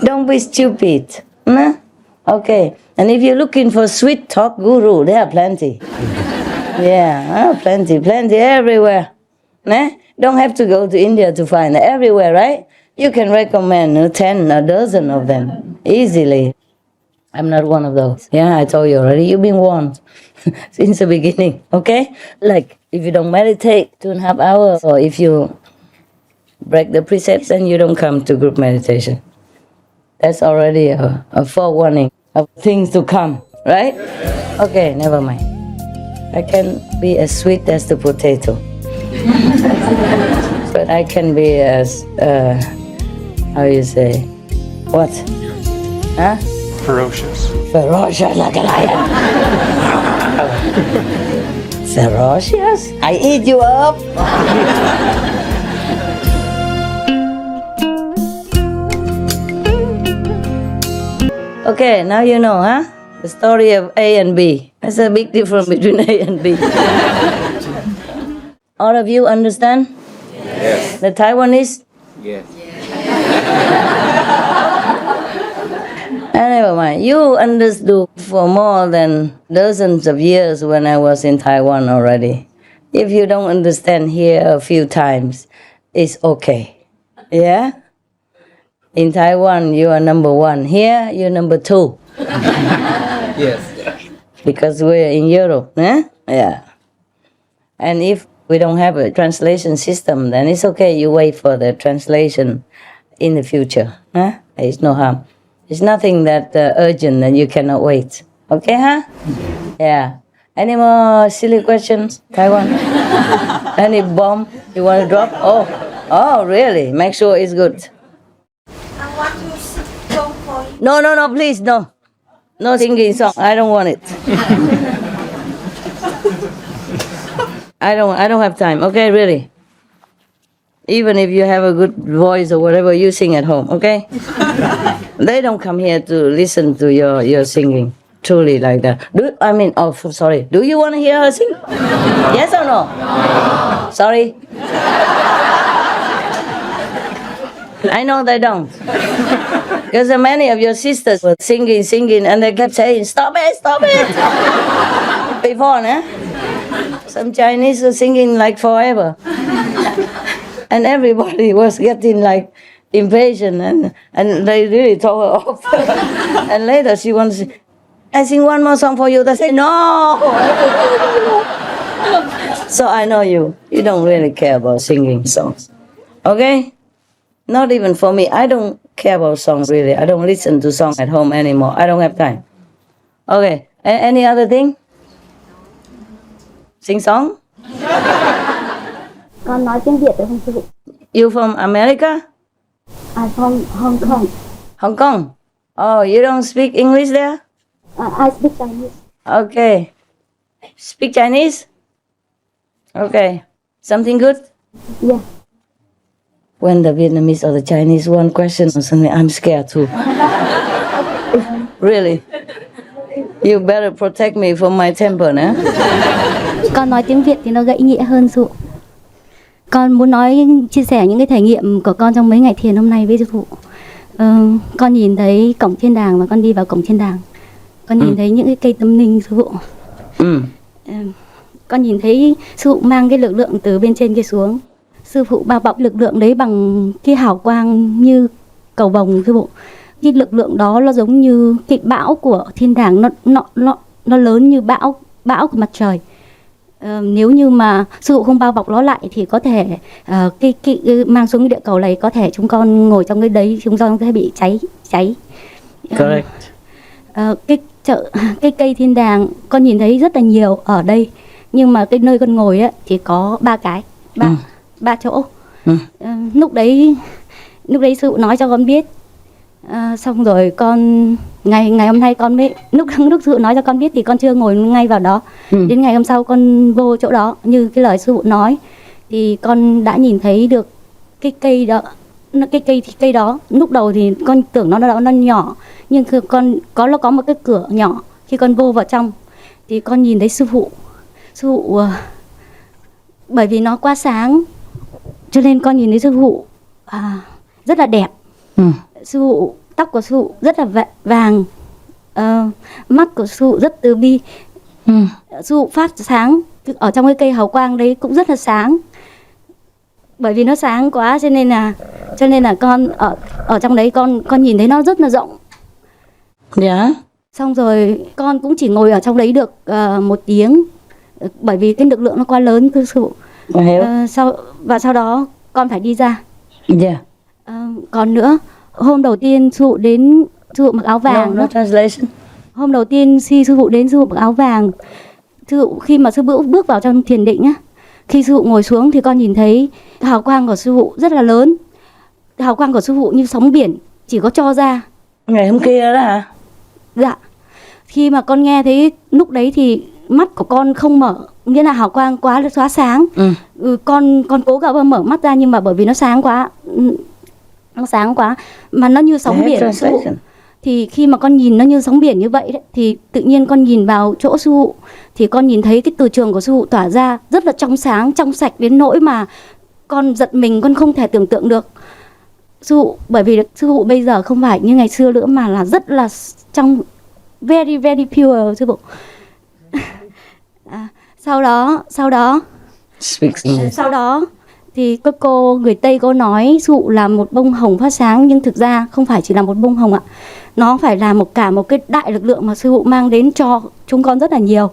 Don't be stupid, no? Okay, and if you're looking for sweet talk guru, there are plenty. Yeah, plenty everywhere, nah? Don't have to go to India to find it. Everywhere, right? You can recommend 10, a dozen of them easily. I'm not one of those. Yeah, I told you already. You've been warned since the beginning, okay? Like, if you don't meditate 2.5 hours, or if you break the precepts, then you don't come to group meditation. That's already a forewarning of things to come, right? Okay, never mind. I can be as sweet as the potato. But I can be as, how you say, what? Huh? Ferocious. Ferocious like a lion. Ferocious? I eat you up. Okay, now you know, huh? The story of A and B. There's a big difference between A and B. All of you understand? Yes. The Taiwanese? Yes. Never mind. You understood for more than dozens of years when I was in Taiwan already. If you don't understand here a few times, it's okay. Yeah? In Taiwan, you are number 1. Here, you're number 2. Yes. Because we're in Europe, eh? Yeah. And if we don't have a translation system, then it's okay. You wait for the translation in the future. Huh? It's no harm. It's nothing that urgent and you cannot wait. Okay, huh? Yeah. Any more silly questions, Taiwan? Any bomb you want to drop? Oh, really? Make sure it's good. I want to sing song for you. No, please, no. No singing song. I don't want it. I don't have time. Okay, really. Even if you have a good voice or whatever, you sing at home, okay? They don't come here to listen to your singing. Truly like that. Sorry. Do you want to hear her sing? Yes or no? Sorry. I know they don't. Because many of your sisters were singing, and they kept saying, stop it. Before, né? Some Chinese were singing like forever. And everybody was getting like impatient, and they really told her off. And later she wants to say, I sing one more song for you. They say, no. So I know you don't really care about singing songs. Okay? Not even for me. I don't care about songs really. I don't listen to songs at home anymore. I don't have time. Okay. Any other thing? Sing song? Con nói tiếng Việt được không sư phụ? You from America? I'm from Hong Kong. Hong Kong? Oh, you don't speak English there? I speak Chinese. Okay. Speak Chinese? Okay. Something good? Yeah. When the Vietnamese or the Chinese one question or something, I'm scared too. Really? You better protect me from my temper, né? Con nói tiếng Việt thì nó gãy nghĩa hơn sư phụ. Con muốn chia sẻ những cái trải nghiệm của con trong mấy ngày thiền hôm nay với sư phụ. Con nhìn thấy cổng thiên đàng và con đi vào cổng thiên đàng. Con nhìn thấy những cái cây tâm linh sư phụ. Con nhìn thấy sư phụ mang cái lực lượng từ bên trên kia xuống. Sư phụ bao bọc lực lượng đấy bằng cái hào quang như cầu vồng sư phụ. Cái lực lượng đó nó giống như cái bão của thiên đàng, nó lớn như bão của mặt trời. Nếu như mà sư phụ không bao bọc nó lại thì có thể mang xuống cái địa cầu này, có thể chúng con ngồi trong cái đấy, chúng con sẽ bị cháy. Correct. Cái cây thiên đàng con nhìn thấy rất là nhiều ở đây, nhưng mà cái nơi con ngồi á thì có ba chỗ. Lúc đấy sư phụ nói cho con biết. Xong rồi con ngày hôm nay con mới lúc sư phụ nói cho con biết thì con chưa ngồi ngay vào đó. Đến ngày hôm sau con vô chỗ đó như cái lời sư phụ nói thì con đã nhìn thấy được cái cây đó. Cây đó lúc đầu thì con tưởng nó nhỏ, nhưng nó có một cái cửa nhỏ. Khi con vô vào trong thì con nhìn thấy sư phụ bởi vì nó quá sáng cho nên con nhìn thấy sư phụ rất là đẹp. Sư phụ, tóc của sư phụ rất là vàng, mắt của sư phụ rất từ bi. Sư phụ phát sáng ở trong cái cây hào quang đấy cũng rất là sáng. Bởi vì nó sáng quá cho nên là con ở trong đấy con nhìn thấy nó rất là rộng. Yeah. Xong rồi con cũng chỉ ngồi ở trong đấy được 1 tiếng, bởi vì cái lực lượng nó quá lớn thưa sư phụ. Sau đó con phải đi ra. Yeah. Còn nữa, hôm đầu tiên sư phụ mặc áo vàng. No translation. Hôm đầu tiên khi sư phụ đến, sư phụ mặc áo vàng. Khi mà sư phụ bước vào trong thiền định á, khi sư phụ ngồi xuống thì con nhìn thấy hào quang của sư phụ rất là lớn. Hào quang của sư phụ như sóng biển, chỉ có cho ra. Ngày hôm kia đó hả? Dạ. Khi mà con nghe thấy lúc đấy thì mắt của con không mở, nghĩa là hào quang quá sáng. Con cố gắng mở mắt ra, nhưng mà bởi vì nó sáng quá mà nó như sóng biển. Thì khi mà con nhìn nó như sóng biển như vậy đấy, thì tự nhiên con nhìn vào chỗ sư phụ thì con nhìn thấy cái từ trường của sư phụ tỏa ra rất là trong sáng, trong sạch đến nỗi mà con giật mình, con không thể tưởng tượng được. Sư phụ, bởi vì sư phụ bây giờ không phải như ngày xưa nữa mà là rất là trong, very very pure sư phụ. Sau đó thì các cô người Tây cô nói sư phụ là một bông hồng phát sáng, nhưng thực ra không phải chỉ là một bông hồng ạ. Nó phải là một cái đại lực lượng mà sư phụ mang đến cho chúng con rất là nhiều.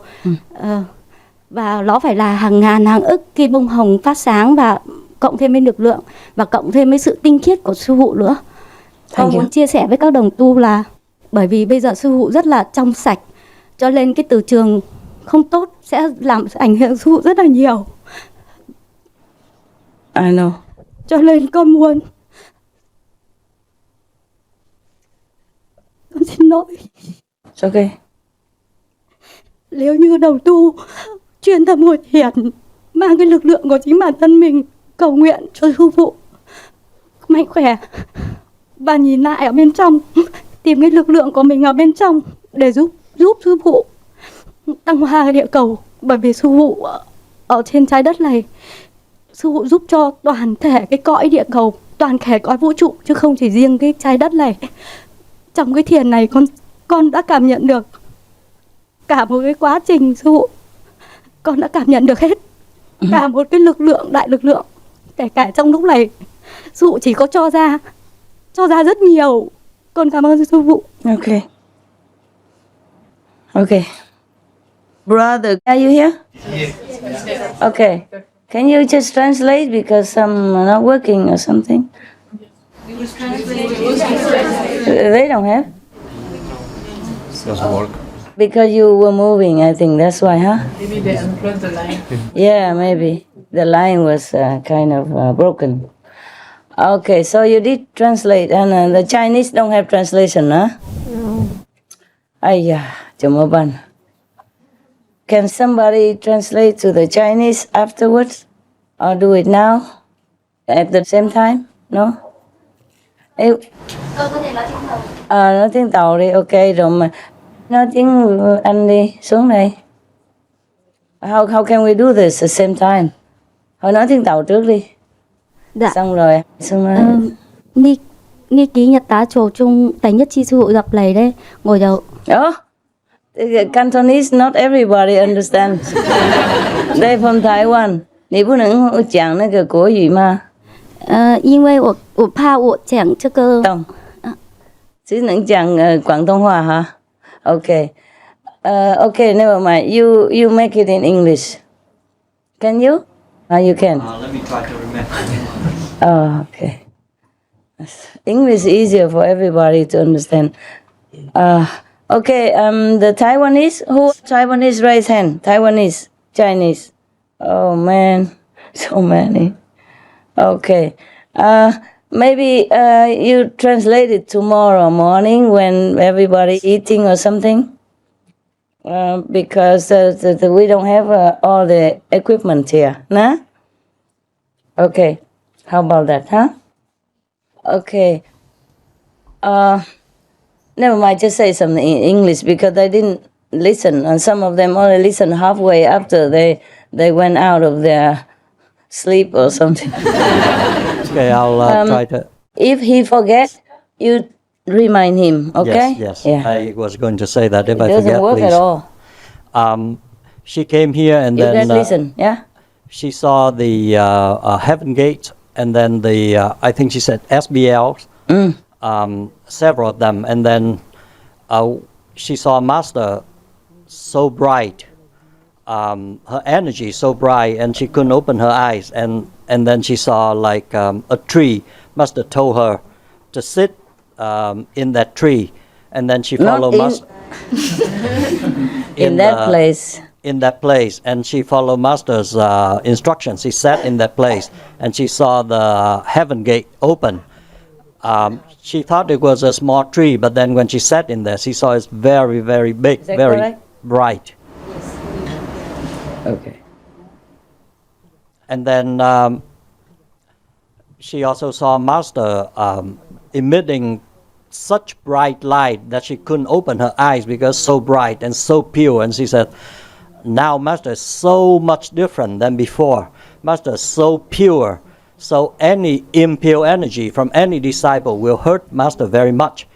Và nó phải là hàng ngàn hàng ức cái bông hồng phát sáng, và cộng thêm với lực lượng và cộng thêm với sự tinh khiết của sư phụ nữa. Con muốn chia sẻ với các đồng tu là bởi vì bây giờ sư phụ rất là trong sạch, cho nên cái từ trường không tốt sẽ làm ảnh hưởng sư phụ rất là nhiều. I know. Cho nên con xin lỗi. It's okay. Nếu như đầu tu chuyên tâm ngồi thiền, mang cái lực lượng của chính bản thân mình cầu nguyện cho sư phụ mạnh khỏe và nhìn lại ở bên trong, tìm cái lực lượng của mình ở bên trong để giúp sư phụ tăng hoa địa cầu. Bởi vì sư phụ ở trên trái đất này, sư phụ giúp cho toàn thể cái cõi địa cầu, toàn thể cõi vũ trụ, chứ không chỉ riêng cái trái đất này. Trong cái thiền này con đã cảm nhận được cả một cái quá trình sư phụ, con đã cảm nhận được hết cả một cái lực lượng, đại lực lượng. Kể cả trong lúc này sư phụ chỉ có cho ra rất nhiều. Con cảm ơn sư phụ. Okay. Okay. Brother, are you here? Okay. Can you just translate because some are not working or something? They don't have? Doesn't work. Because you were moving, I think that's why, huh? Maybe they unplugged the line. Yeah, maybe. The line was kind of broken. Okay, so you did translate, and the Chinese don't have translation, huh? No. Ayya, Jamaban. Can somebody translate to the Chinese afterwards? Or do it now? At the same time? No? Ê, Con có thể nói tiếng Tàu. nói tiếng Tàu đi, ok, rồi mà nói tiếng Anh đi, xuống đây. How can we do this at the same time? Thôi nói tiếng Tàu trước đi. Dạ. Xong rồi, Ni ký nhật tá trồ chung tại nhất chi sư phụ gặp này đấy, ngồi đầu. Oh, Cantonese, not everybody understands. They're from Taiwan. 你不能讲那个国语吗？因为我怕我讲这个。懂。只能讲广东话哈。Okay. Okay, never mind. You make it in English. Can you? You can. Let me try to remember. Oh, okay. English is easier for everybody to understand. Okay, the Taiwanese, who Taiwanese raise hand? Taiwanese, Chinese. Oh man, so many. Okay. Maybe you translate it tomorrow morning when everybody eating or something. Because we don't have all the equipment here, nah? Okay. How about that, huh? Okay. Never mind, just say something in English because I didn't listen, and some of them only listened halfway after they went out of their sleep or something. Okay, I'll try to. If he forgets, you remind him, okay? Yes. Yeah. I was going to say that if It I doesn't forget, work please. at all. She came here and You then guys listen, yeah? she saw the Heaven Gate and then the I think she said SBLs, several of them, and then she saw Master so bright, her energy so bright, and she couldn't open her eyes, and then she saw like a tree. Master told her to sit in that tree, and then she followed Master in that place. In that place, and she followed Master's instructions. She sat in that place, and she saw the Heaven Gate open. She thought it was a small tree, but then when she sat in there, she saw it's very, very big, Is that very correct? bright. Okay. And then she also saw Master emitting such bright light that she couldn't open her eyes because so bright and so pure. And she said, now Master is so much different than before. Master is so pure. So any impure energy from any disciple will hurt Master very much.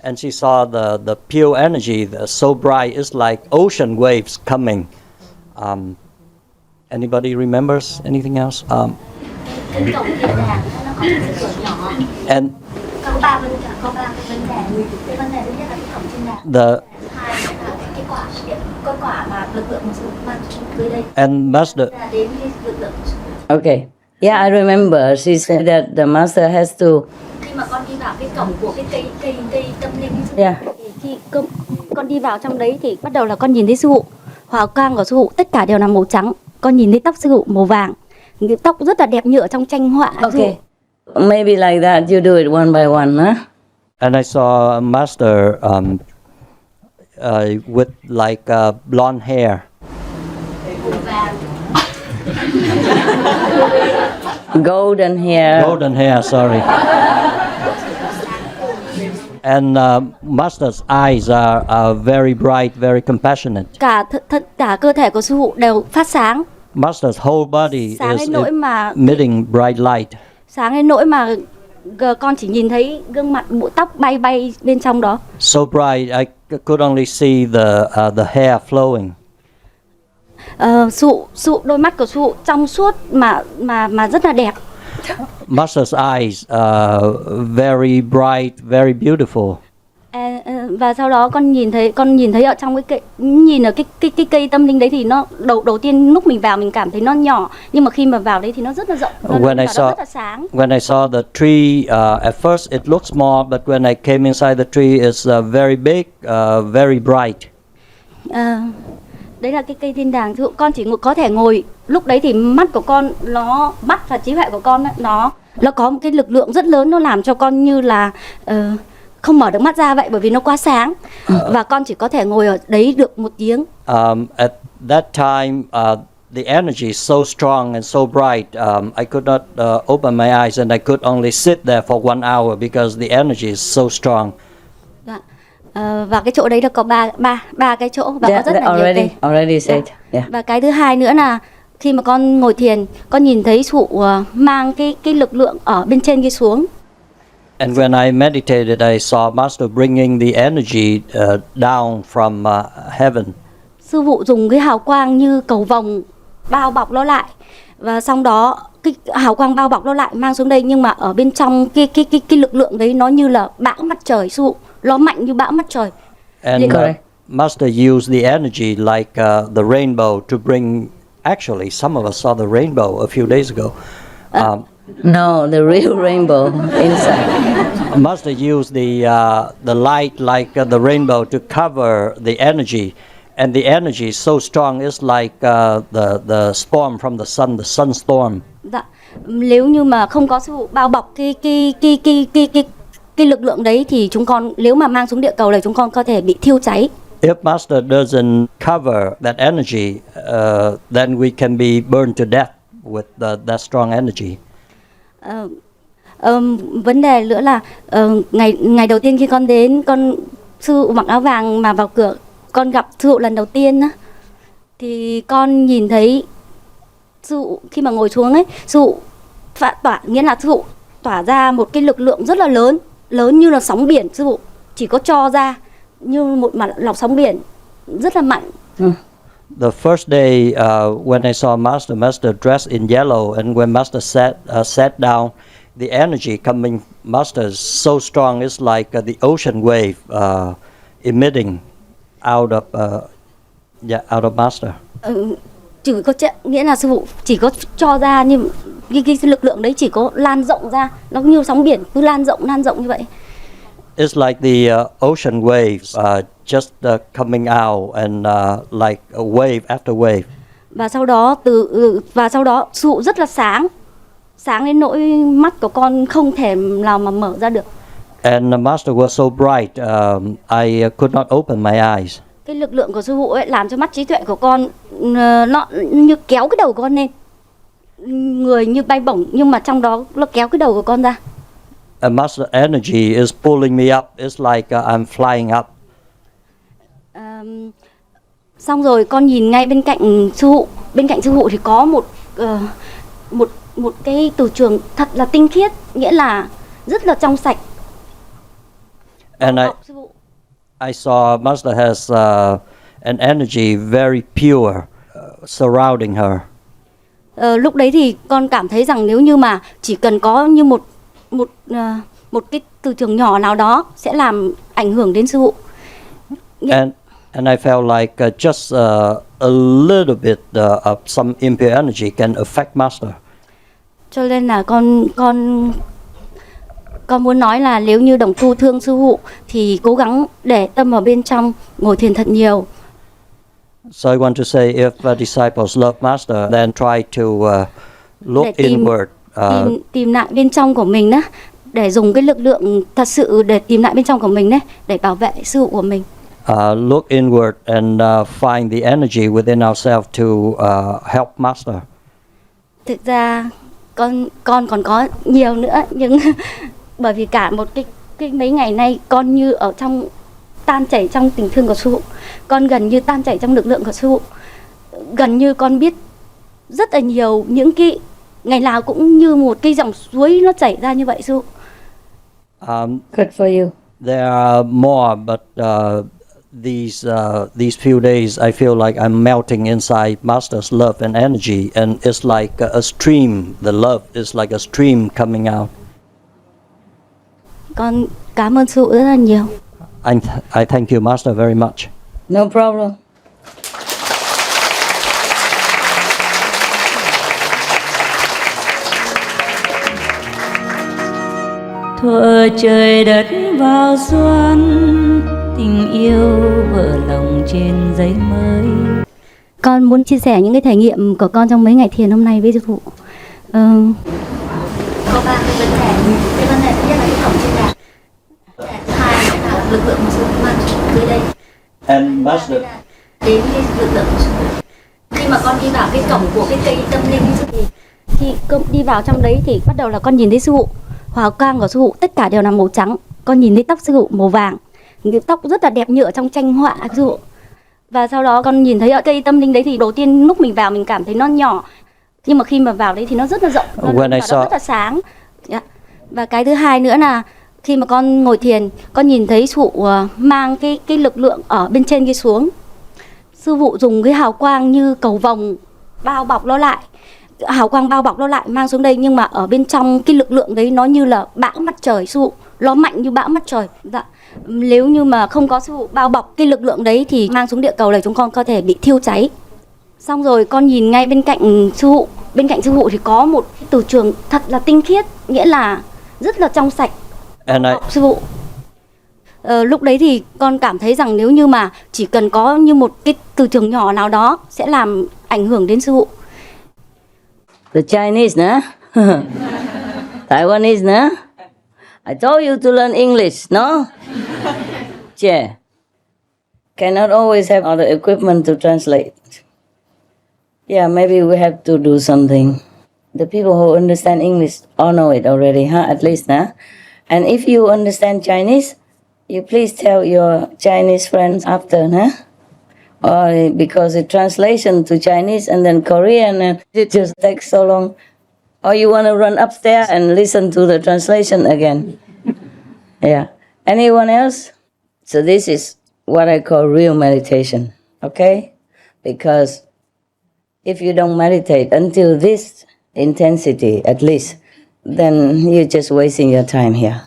And she saw the pure energy, so bright, it's like ocean waves coming. Anybody remembers anything else? Cổng thiên đàng nó có một cái cửa nhỏ. And Có ba vấn đề. Cái vấn đề thứ nhất là cái cổng thiên đàng. the Hai là cái con quả mà lực lượng của sự mang tới đây. and Master Là đến cái lực lượng của sự. Okay. Yeah, I remember. She said that the master has to Khi mà con đi vào cái cổng của cái cây tâm linh. Yeah. Thì khi con đi vào trong đấy thì bắt đầu là con nhìn thấy sư phụ, hào quang của sư phụ tất cả đều là màu trắng. Con nhìn thấy tóc sư phụ màu vàng, cái tóc rất là đẹp như ở trong tranh họa. Okay. Maybe like that you do it one by one, huh? And I saw a master with like blonde hair. Golden hair. Golden hair, sorry. And master's eyes are very bright, very compassionate. Cả cơ thể của sư phụ đều phát sáng. Master's whole body Sáng is đến nỗi mà emitting bright light. sáng đến nỗi mà con chỉ nhìn thấy gương mặt, bộ tóc bay bên trong đó. So bright, I could only see the hair flowing. Đôi mắt của sư phụ trong suốt mà rất là đẹp. Master's eyes are very bright, very beautiful. Và sau đó con nhìn thấy ở trong cái cây tâm linh đấy thì nó đầu tiên lúc mình vào mình cảm thấy nó nhỏ, nhưng mà khi mà vào đấy thì nó rất là rộng, nó rất là sáng. When I saw the tree, at first it looked small, but when I came inside the tree, it's very big, very bright. Đấy là cái cây thiên đàng. Con chỉ có thể ngồi, lúc đấy thì mắt và trí huệ của con nó có một cái lực lượng rất lớn, nó làm cho con như là không mở được mắt ra vậy, bởi vì nó quá sáng. Và con chỉ có thể ngồi ở đấy được 1 tiếng. At that time, the energy is so strong and so bright. I could not open my eyes, and I could only sit there for 1 hour because the energy is so strong. Và cái chỗ đấy là có ba cái chỗ và có rất là nhiều cây. Already said. Yeah. Và cái thứ hai nữa là khi mà con ngồi thiền, con nhìn thấy cụ mang cái lực lượng ở bên trên kia xuống. And when I meditated, I saw Master bringing the energy down from heaven. Sư phụ dùng cái hào quang như cầu vồng bao bọc nó lại, và xong đó cái hào quang bao bọc nó lại mang xuống đây, nhưng mà ở bên trong cái lực lượng đấy nó như là bão mặt trời. Sư phụ nó mạnh như bão mặt trời. And Master used the energy like the rainbow to bring. Actually, some of us saw the rainbow a few days ago. No, the real rainbow inside. Master used the light like the rainbow to cover the energy, and the energy is so strong. It's like the storm from the sun storm. Dạ. Nếu như mà không có sư phụ bao bọc cái lực lượng đấy thì chúng con, nếu mà mang xuống địa cầu này, chúng con có thể bị thiêu cháy. If Master doesn't cover that energy, then we can be burned to death with that strong energy. Vấn đề nữa là ngày đầu tiên khi con đến, sư phụ mặc áo vàng mà vào cửa, con gặp sư phụ lần đầu tiên á, thì con nhìn thấy sư phụ khi mà ngồi xuống ấy, sư phụ nghĩa là sư phụ tỏa ra một cái lực lượng rất là lớn như là sóng biển. Sư phụ chỉ có cho ra như một mặt lọc sóng biển rất là mạnh. The first day when I saw Master dressed in yellow, and when Master sat down, the energy coming Master is so strong. It's like the ocean wave emitting out of Master. Nghĩa là sư phụ chỉ có cho ra, nhưng cái lực lượng đấy chỉ có lan rộng ra, nó như sóng biển cứ lan rộng như vậy. It's like the ocean waves just coming out and like a wave after wave. Và sau đó sư phụ rất là sáng đến nỗi mắt của con không thể nào mà mở ra được. And the Master was so bright, I could not open my eyes. Cái lực lượng của sư phụ ấy làm cho mắt trí tuệ của con nó như kéo cái đầu của con lên, người như bay bổng, nhưng mà trong đó nó kéo cái đầu của con ra. And Master energy is pulling me up. It's like I'm flying up. Xong rồi con nhìn ngay bên cạnh sư phụ thì có một cái từ trường thật là tinh khiết, nghĩa là rất là trong sạch. And I saw Master has an energy very pure surrounding her. Lúc đấy thì con cảm thấy rằng nếu như mà chỉ cần có như một cái từ trường nhỏ nào đó sẽ làm ảnh hưởng đến sư phụ. And I felt like just a little bit of some impure energy can affect Master. Cho nên là Con muốn nói là nếu như đồng tu thương sư phụ thì cố gắng để tâm vào bên trong, ngồi thiền thật nhiều. So I want to say, if disciples love Master, then try to look Để tìm- inward. Tìm lại bên trong của mình đó, để dùng cái lực lượng thật sự để tìm lại bên trong của mình đấy, để bảo vệ sư phụ của mình. Look inward and find the energy within ourselves to help Master. Thực ra con còn có nhiều nữa, nhưng bởi vì cả một cái mấy ngày nay con như ở trong tan chảy trong tình thương của sư phụ, con gần như tan chảy trong lực lượng của sư phụ, gần như con biết rất là nhiều những cái ngày nào cũng như một cái dòng suối nó chảy ra như vậy sư phụ. Good for you. There are more, but these few days I feel like I'm melting inside Master's love and energy, and it's like a stream. The love is like a stream coming out. Con cảm ơn sư phụ rất là nhiều. I thank you, Master, very much. No problem. thuở trời đất vào xuân, tình yêu vỡ lòng trên giấy mới. Con muốn chia sẻ những cái trải nghiệm của con trong mấy ngày thiền hôm nay với sư phụ. Có ba cái vấn đề. Cái vấn đề thứ nhất là cái tổng trên đà. Thứ hai là lực lượng mà sư phụ mang tới đây. And Master, Đến cái lực lượng của sư phụ. Khi mà con đi vào cái cổng của cái cây tâm linh thì con đi vào trong đấy thì bắt đầu là con nhìn thấy sư phụ. Hào quang của sư phụ tất cả đều là màu trắng. Con nhìn thấy tóc sư phụ màu vàng. Cái tóc rất là đẹp như ở trong tranh họa sư phụ. Và sau đó con nhìn thấy ở cây tâm linh đấy thì đầu tiên lúc mình vào mình cảm thấy nó nhỏ, nhưng mà khi mà vào đấy thì nó rất là rộng, nó rất là sáng. Và cái thứ hai nữa là khi mà con ngồi thiền, con nhìn thấy sư phụ mang cái lực lượng ở bên trên kia xuống. Sư phụ dùng cái hào quang như cầu vồng bao bọc nó lại, hào quang bao bọc nó lại mang xuống đây, nhưng mà ở bên trong cái lực lượng đấy nó như là bão mặt trời sư phụ, nó mạnh như bão mặt trời. Dạ. Nếu như mà không có sư phụ bao bọc cái lực lượng đấy thì mang xuống địa cầu này chúng con có thể bị thiêu cháy. Xong rồi con nhìn ngay bên cạnh sư phụ, thì có một cái từ trường thật là tinh khiết, nghĩa là rất là trong sạch. Sư phụ. Lúc đấy thì con cảm thấy rằng nếu như mà chỉ cần có như một cái từ trường nhỏ nào đó sẽ làm ảnh hưởng đến sư phụ. The Chinese, na? Taiwanese, na? I told you to learn English, no? Yeah. Cannot always have all the equipment to translate. Yeah, maybe we have to do something. The people who understand English all know it already, huh? At least, nah? And if you understand Chinese, you please tell your Chinese friends after, huh? Or because the translation to Chinese and then Korean, and it just takes so long. Or you want to run upstairs and listen to the translation again. Yeah. Anyone else? So this is what I call real meditation, okay? Because if you don't meditate until this intensity, at least, then you're just wasting your time here.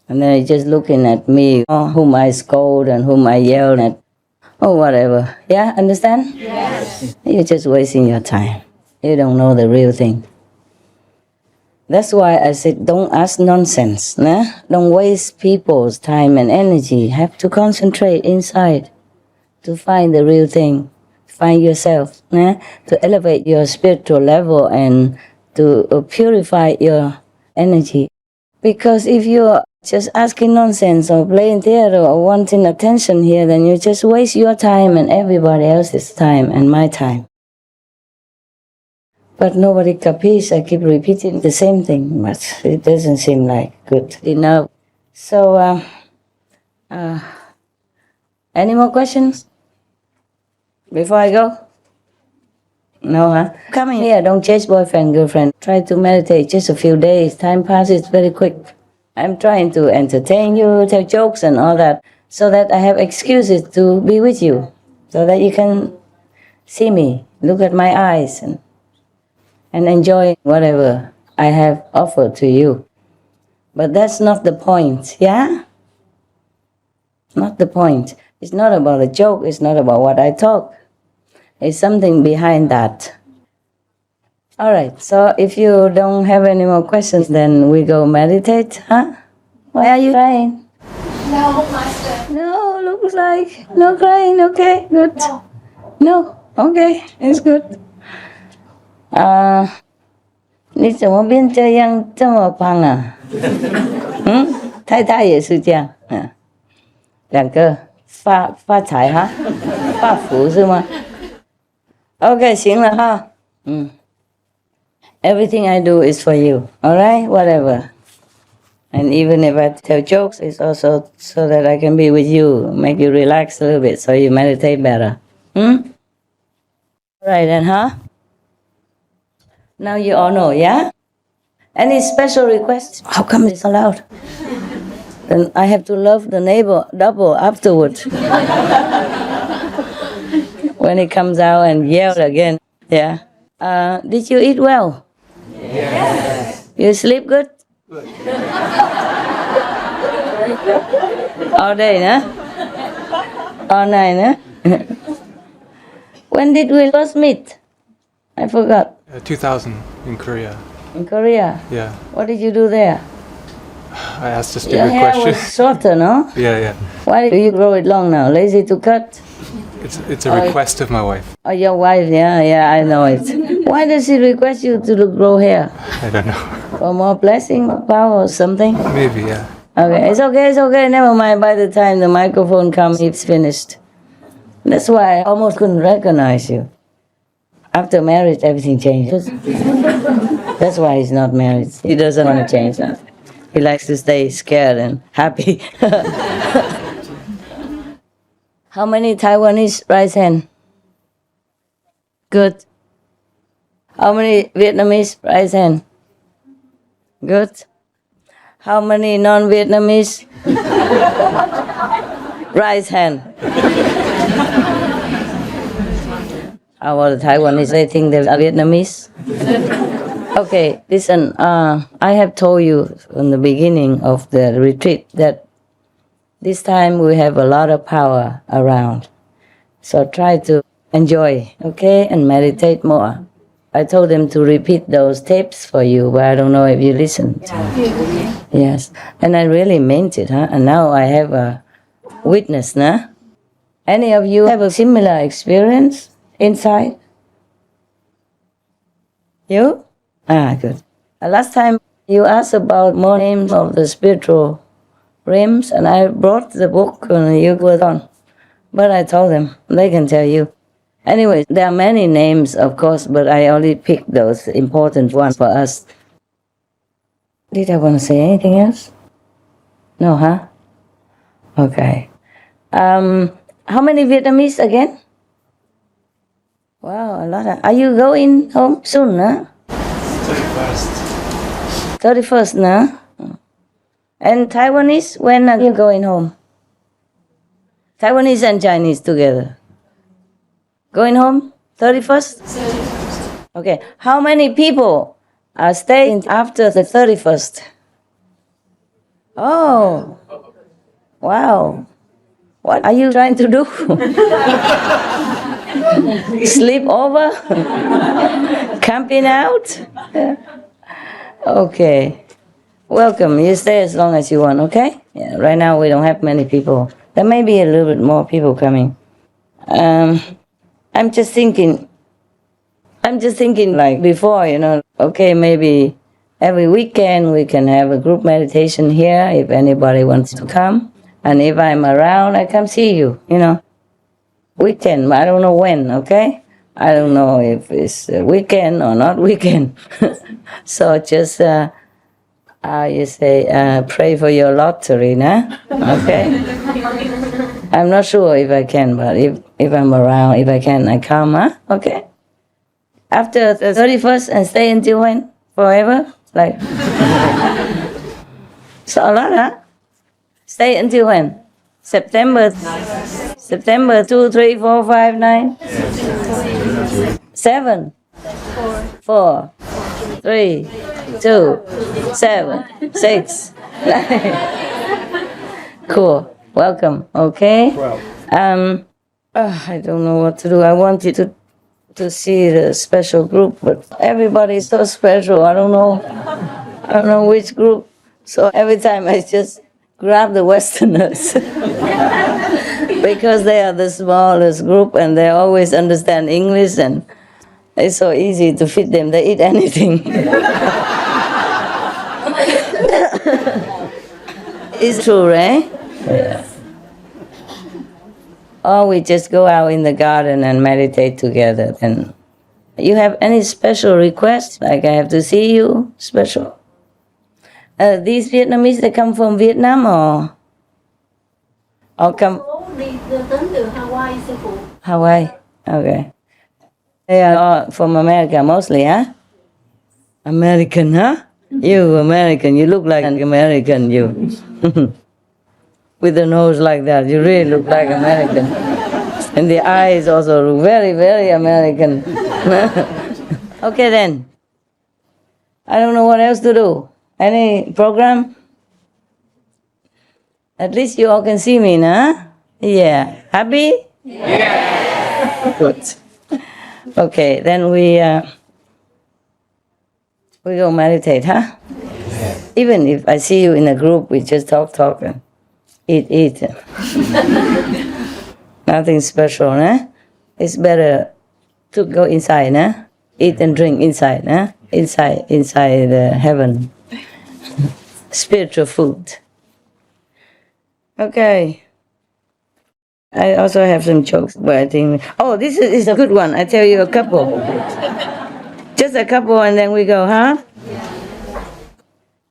And then you're just looking at me, whom I scold and whom I yell at, or whatever. Yeah, understand? Yes. You're just wasting your time. You don't know the real thing. That's why I said don't ask nonsense. Nah? Don't waste people's time and energy. Have to concentrate inside to find the real thing. Find yourself. Nah? To elevate your spiritual level and to purify your energy. Because if you're just asking nonsense or playing theater or wanting attention here, then you just waste your time and everybody else's time and my time. But nobody capiche. I keep repeating the same thing, but it doesn't seem like good enough. So, any more questions before I go? No, huh? Come in here, don't chase boyfriend, girlfriend. Try to meditate just a few days. Time passes very quick. I'm trying to entertain you, tell jokes and all that, so that I have excuses to be with you, so that you can see me, look at my eyes, and enjoy whatever I have offered to you. But that's not the point, yeah? Not the point. It's not about a joke, it's not about what I talk. It's something behind that. All right. So if you don't have any more questions, then we go meditate, huh? Why are you crying? No, Master. No, looks like no crying. Okay, good. No, okay, it's good. 你怎么变这样这么胖啊？太太也是这样，两个发财哈，发福是吗 ？OK， 行了哈，Everything I do is for you, all right? Whatever. And even if I tell jokes, it's also so that I can be with you, make you relax a little bit, so you meditate better. All right then, huh? Now you all know, yeah? Any special requests? How come it's allowed? Then I have to love the neighbor double afterward. When he comes out and yell again. Yeah. Did you eat well? Yes. You sleep good? Good. All day, huh? All night, huh? When did we first meet? I forgot. 2000 in Korea. In Korea? Yeah. What did you do there? I asked a Your stupid hair question. was shorter, no? Yeah. Why do you grow it long now? Lazy to cut? It's a request of my wife. Oh, your wife, yeah, I know it. Why does she request you to grow hair? I don't know. For more blessing, power or something? Maybe, yeah. Okay, it's okay, never mind. By the time the microphone comes, it's finished. That's why I almost couldn't recognize you. After marriage, everything changes. That's why he's not married. He doesn't want to change that. He likes to stay scared and happy. How many Taiwanese raise hand? Good. How many Vietnamese raise hand? Good. How many non-Vietnamese raise hand? How about the Taiwanese? They think they're Vietnamese. Okay, listen. I have told you from the beginning of the retreat that this time we have a lot of power around. So try to enjoy, okay, and meditate more. I told them to repeat those tapes for you, but I don't know if you listened. Yes, and I really meant it, huh? And now I have a witness, nah? Any of you have a similar experience inside? You? Good. Last time you asked about more names of the spiritual realms, and I brought the book when you were gone. But I told them, they can tell you. Anyway, there are many names, of course, but I only picked those important ones for us. Did I want to say anything else? No, huh? Okay. How many Vietnamese again? Wow, a lot. Are you going home soon, huh? 31st, nah? And Taiwanese, when are you going home? Taiwanese and Chinese together. Going home? 31st? Okay. How many people are staying after the 31st? Oh. Wow. What are you trying to do? Sleep over? Camping out? Okay. Welcome. You stay as long as you want, okay? Yeah, right now we don't have many people. There may be a little bit more people coming. I'm just thinking like before, okay, maybe every weekend we can have a group meditation here if anybody wants to come. And if I'm around, I come see you, Weekend, but I don't know when, okay? I don't know if it's a weekend or not weekend. So just, you say, pray for your lottery, nah? Okay? I'm not sure if I can, but if I'm around, if I can, I come, huh? Okay? After the 31st and stay until when? Forever? Like, so a lot, huh? Stay until when? September 2, 3, 4, 5, 9? 7? 4, 3, 2, 7, 6, 9. Cool. Welcome. Okay. I don't know what to do. I want you to to see the special group, but everybody is so special. I don't know which group. So every time I just grab the Westerners because they are the smallest group and they always understand English and it's so easy to fit them. They eat anything. It's true, right? Yeah. Or we just go out in the garden and meditate together. And you have any special requests? Like I have to see you, special? These Vietnamese, they come from Vietnam or come? Hawaii. Okay. They are all from America mostly, huh? American, huh? You American, you look like an American, you. With the nose like that, you really look like American. And the eyes also look very, very American. Okay then. I don't know what else to do. Any program? At least you all can see me, nah? Yeah. Happy? Yeah. Good. Okay, then we go meditate, huh? Yeah. Even if I see you in a group, we just talk and eat. Nothing special, nah? It's better to go inside, nah? Eat and drink inside, nah? Inside heaven. Spiritual food. Okay. I also have some jokes, but I think... Oh, this is a good one. I tell you a couple. Just a couple and then we go, huh?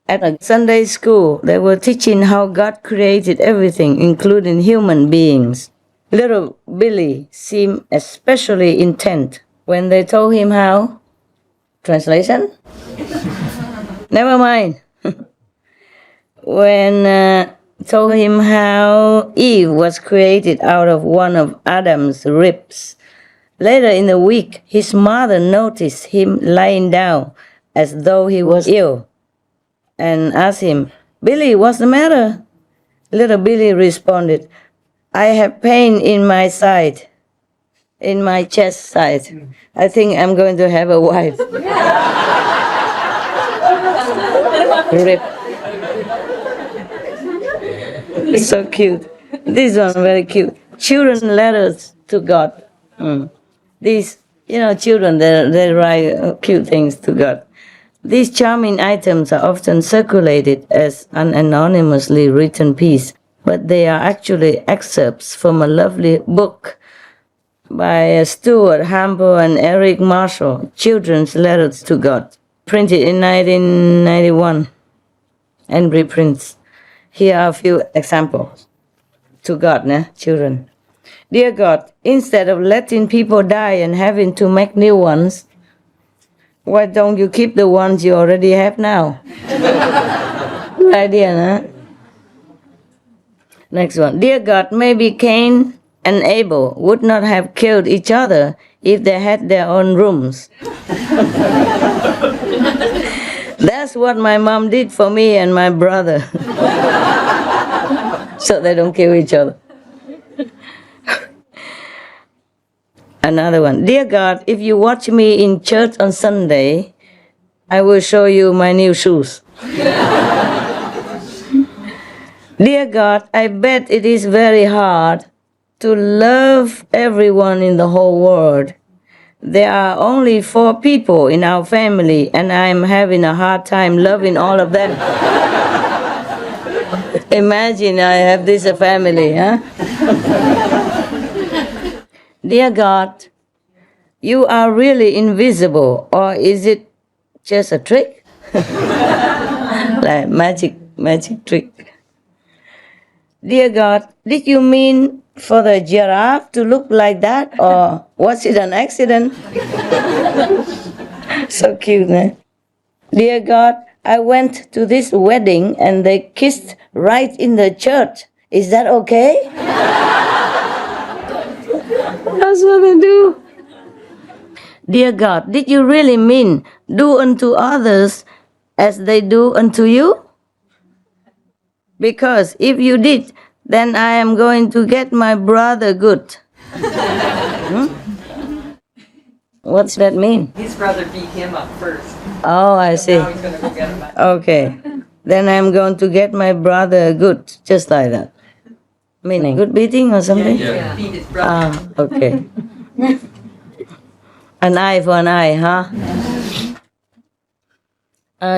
At a Sunday school, they were teaching how God created everything, including human beings. Little Billy seemed especially intent when they told him how. Translation? Never mind. When told him how Eve was created out of one of Adam's ribs. Later in the week, his mother noticed him lying down as though he was ill and asked him, "Billy, what's the matter?" Little Billy responded, "I have pain in my side, in my chest side. I think I'm going to have a wife." Rib. It's so cute. This one very cute. Children letters to God. These, children, they write cute things to God. These charming items are often circulated as an anonymously written piece, but they are actually excerpts from a lovely book by Stuart Hamble and Eric Marshall, Children's Letters to God, printed in 1991 and reprints. Here are a few examples. To God, children. Dear God, instead of letting people die and having to make new ones, why don't you keep the ones you already have now? Good idea, huh? Next one. Dear God, maybe Cain and Abel would not have killed each other if they had their own rooms. That's what my mom did for me and my brother. So they don't kill each other. Another one. Dear God, if you watch me in church on Sunday, I will show you my new shoes. Dear God, I bet it is very hard to love everyone in the whole world. There are only 4 people in our family, and I'm having a hard time loving all of them. Imagine I have this family, huh? Dear God, you are really invisible, or is it just a trick? Like magic trick. Dear God, did you mean for the giraffe to look like that, or was it an accident? So cute, eh? Dear God, I went to this wedding and they kissed right in the church. Is that okay? That's what they do. Dear God, did you really mean do unto others as they do unto you? Because if you did, then I am going to get my brother good. What's that mean? His brother beat him up first. Oh, I see. Now he's gonna go get him back. Okay. Then I'm going to get my brother good, just like that. Meaning good beating or something? Yeah. Beat his brother. Ah, okay. An eye for an eye, huh?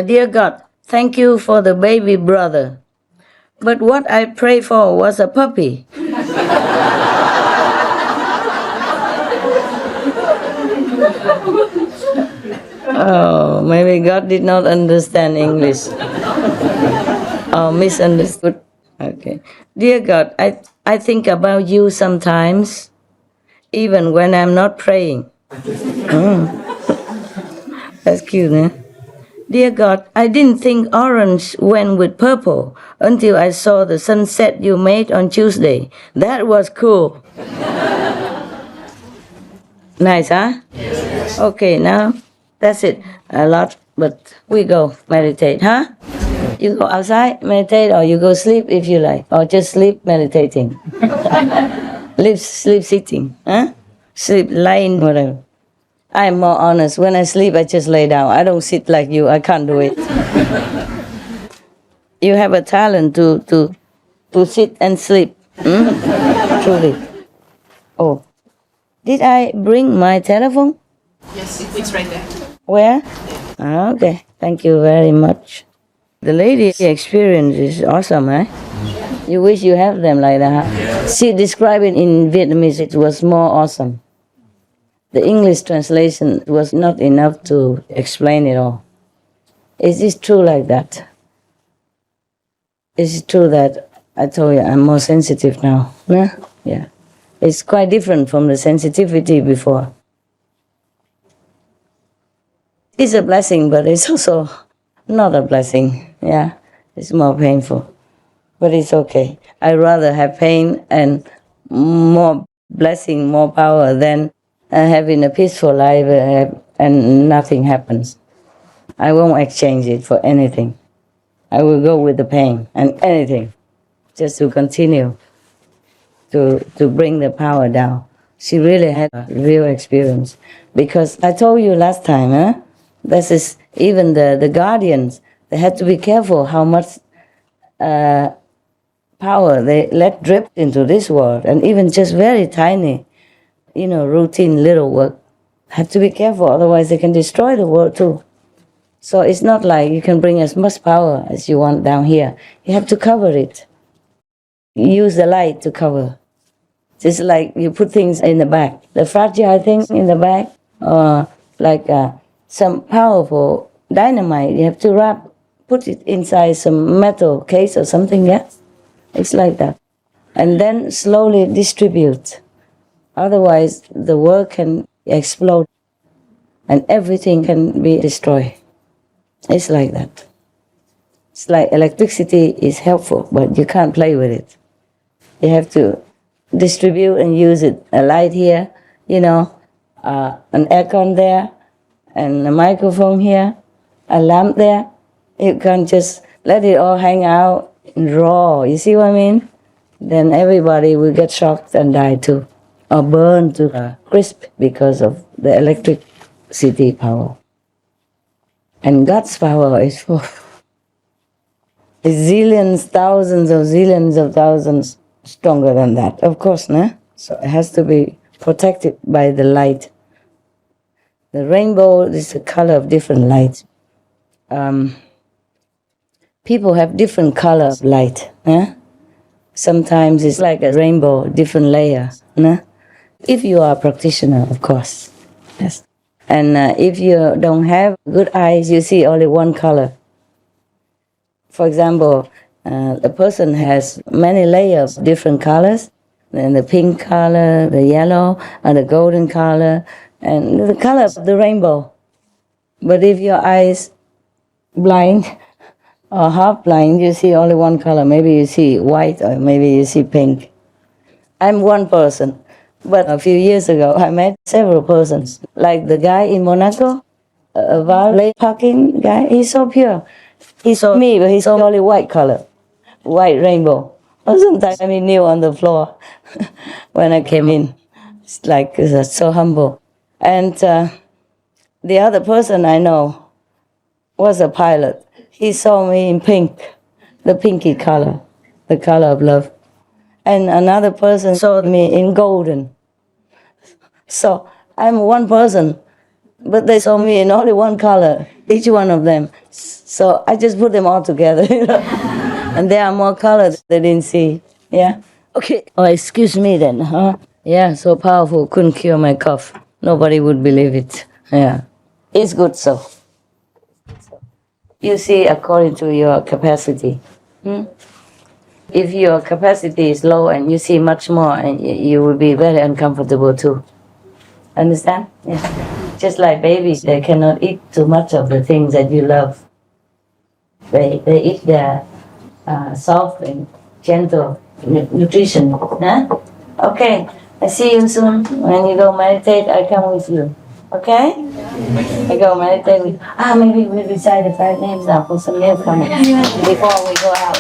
Dear God, thank you for the baby brother. But what I prayed for was a puppy. Oh, maybe God did not understand English. Or misunderstood. Okay. Dear God, I think about you sometimes, even when I'm not praying. That's cute, eh? Dear God, I didn't think orange went with purple until I saw the sunset you made on Tuesday. That was cool. Nice, huh? Yes. Okay, now that's it. A lot, but we go meditate, huh? You go outside, meditate, or you go sleep if you like, or just sleep meditating. Sleep sitting, huh? Sleep lying, whatever. I'm more honest. When I sleep, I just lay down. I don't sit like you. I can't do it. You have a talent to sit and sleep. Truly. Oh, did I bring my telephone? Yes, it's right there. Where? Ah, okay. Thank you very much. The lady experience is awesome, eh? You wish you have them like that. Huh? She described it in Vietnamese. It was more awesome. The English translation was not enough to explain it all. Is this true like that? Is it true that I told you I'm more sensitive now? Yeah? Yeah. It's quite different from the sensitivity before. It's a blessing, but it's also not a blessing. Yeah, it's more painful. But it's okay. I'd rather have pain and more blessing, more power than having a peaceful life and nothing happens. I won't exchange it for anything. I will go with the pain and anything, just to continue to bring the power down. She really had a real experience. Because I told you last time, this is even the guardians, they had to be careful how much power they let drip into this world, and even just very tiny, routine little work. Have to be careful, otherwise they can destroy the world too. So it's not like you can bring as much power as you want down here. You have to cover it. Use the light to cover. Just like you put things in the bag, the fragile thing in the bag, or like some powerful dynamite, you have to put it inside some metal case or something, yeah? It's like that. And then slowly distribute. Otherwise, the world can explode and everything can be destroyed. It's like that. It's like electricity is helpful, but you can't play with it. You have to distribute and use it. A light here, an aircon there, and a microphone here, a lamp there. You can't just let it all hang out raw. You see what I mean? Then everybody will get shocked and die too, or burn to a crisp because of the electricity power. And God's power is for zillions, thousands of thousands stronger than that, of course, no? So it has to be protected by the light. The rainbow is the color of different lights. People have different color of light. Sometimes it's like a rainbow, different layer. If you are a practitioner, of course. Yes. And if you don't have good eyes, you see only one color. For example, a person has many layers of different colors, and the pink color, the yellow, and the golden color, and the color of the rainbow. But if your eyes blind or half blind, you see only one color. Maybe you see white or maybe you see pink. I'm one person. But a few years ago, I met several persons. Like the guy in Monaco, a valet parking guy, he's so pure. He saw me, but he saw only white color, white rainbow. Or sometimes he knew on the floor when I came in. It's like, it's so humble. And the other person I know was a pilot. He saw me in pink, the pinky color, the color of love. And another person saw me in golden. So I'm one person, but they saw me in only one color, each one of them. So I just put them all together, you know. And there are more colors they didn't see. Yeah. Okay. Oh, excuse me then, huh? Yeah, so powerful, couldn't cure my cough. Nobody would believe it. Yeah. It's good so. You see, according to your capacity. If your capacity is low and you see much more, and you will be very uncomfortable too. Understand? Yeah. Just like babies, they cannot eat too much of the things that you love. They eat their soft and gentle nutrition. Huh? Okay, I see you soon. When you go meditate, I come with you. Okay? I go meditate with maybe we recite the 5 names now for some years coming. Before we go out.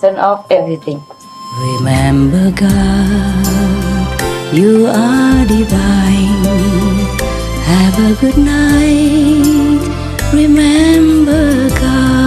Turn off everything. Remember God, you are divine. Have a good night. Remember God.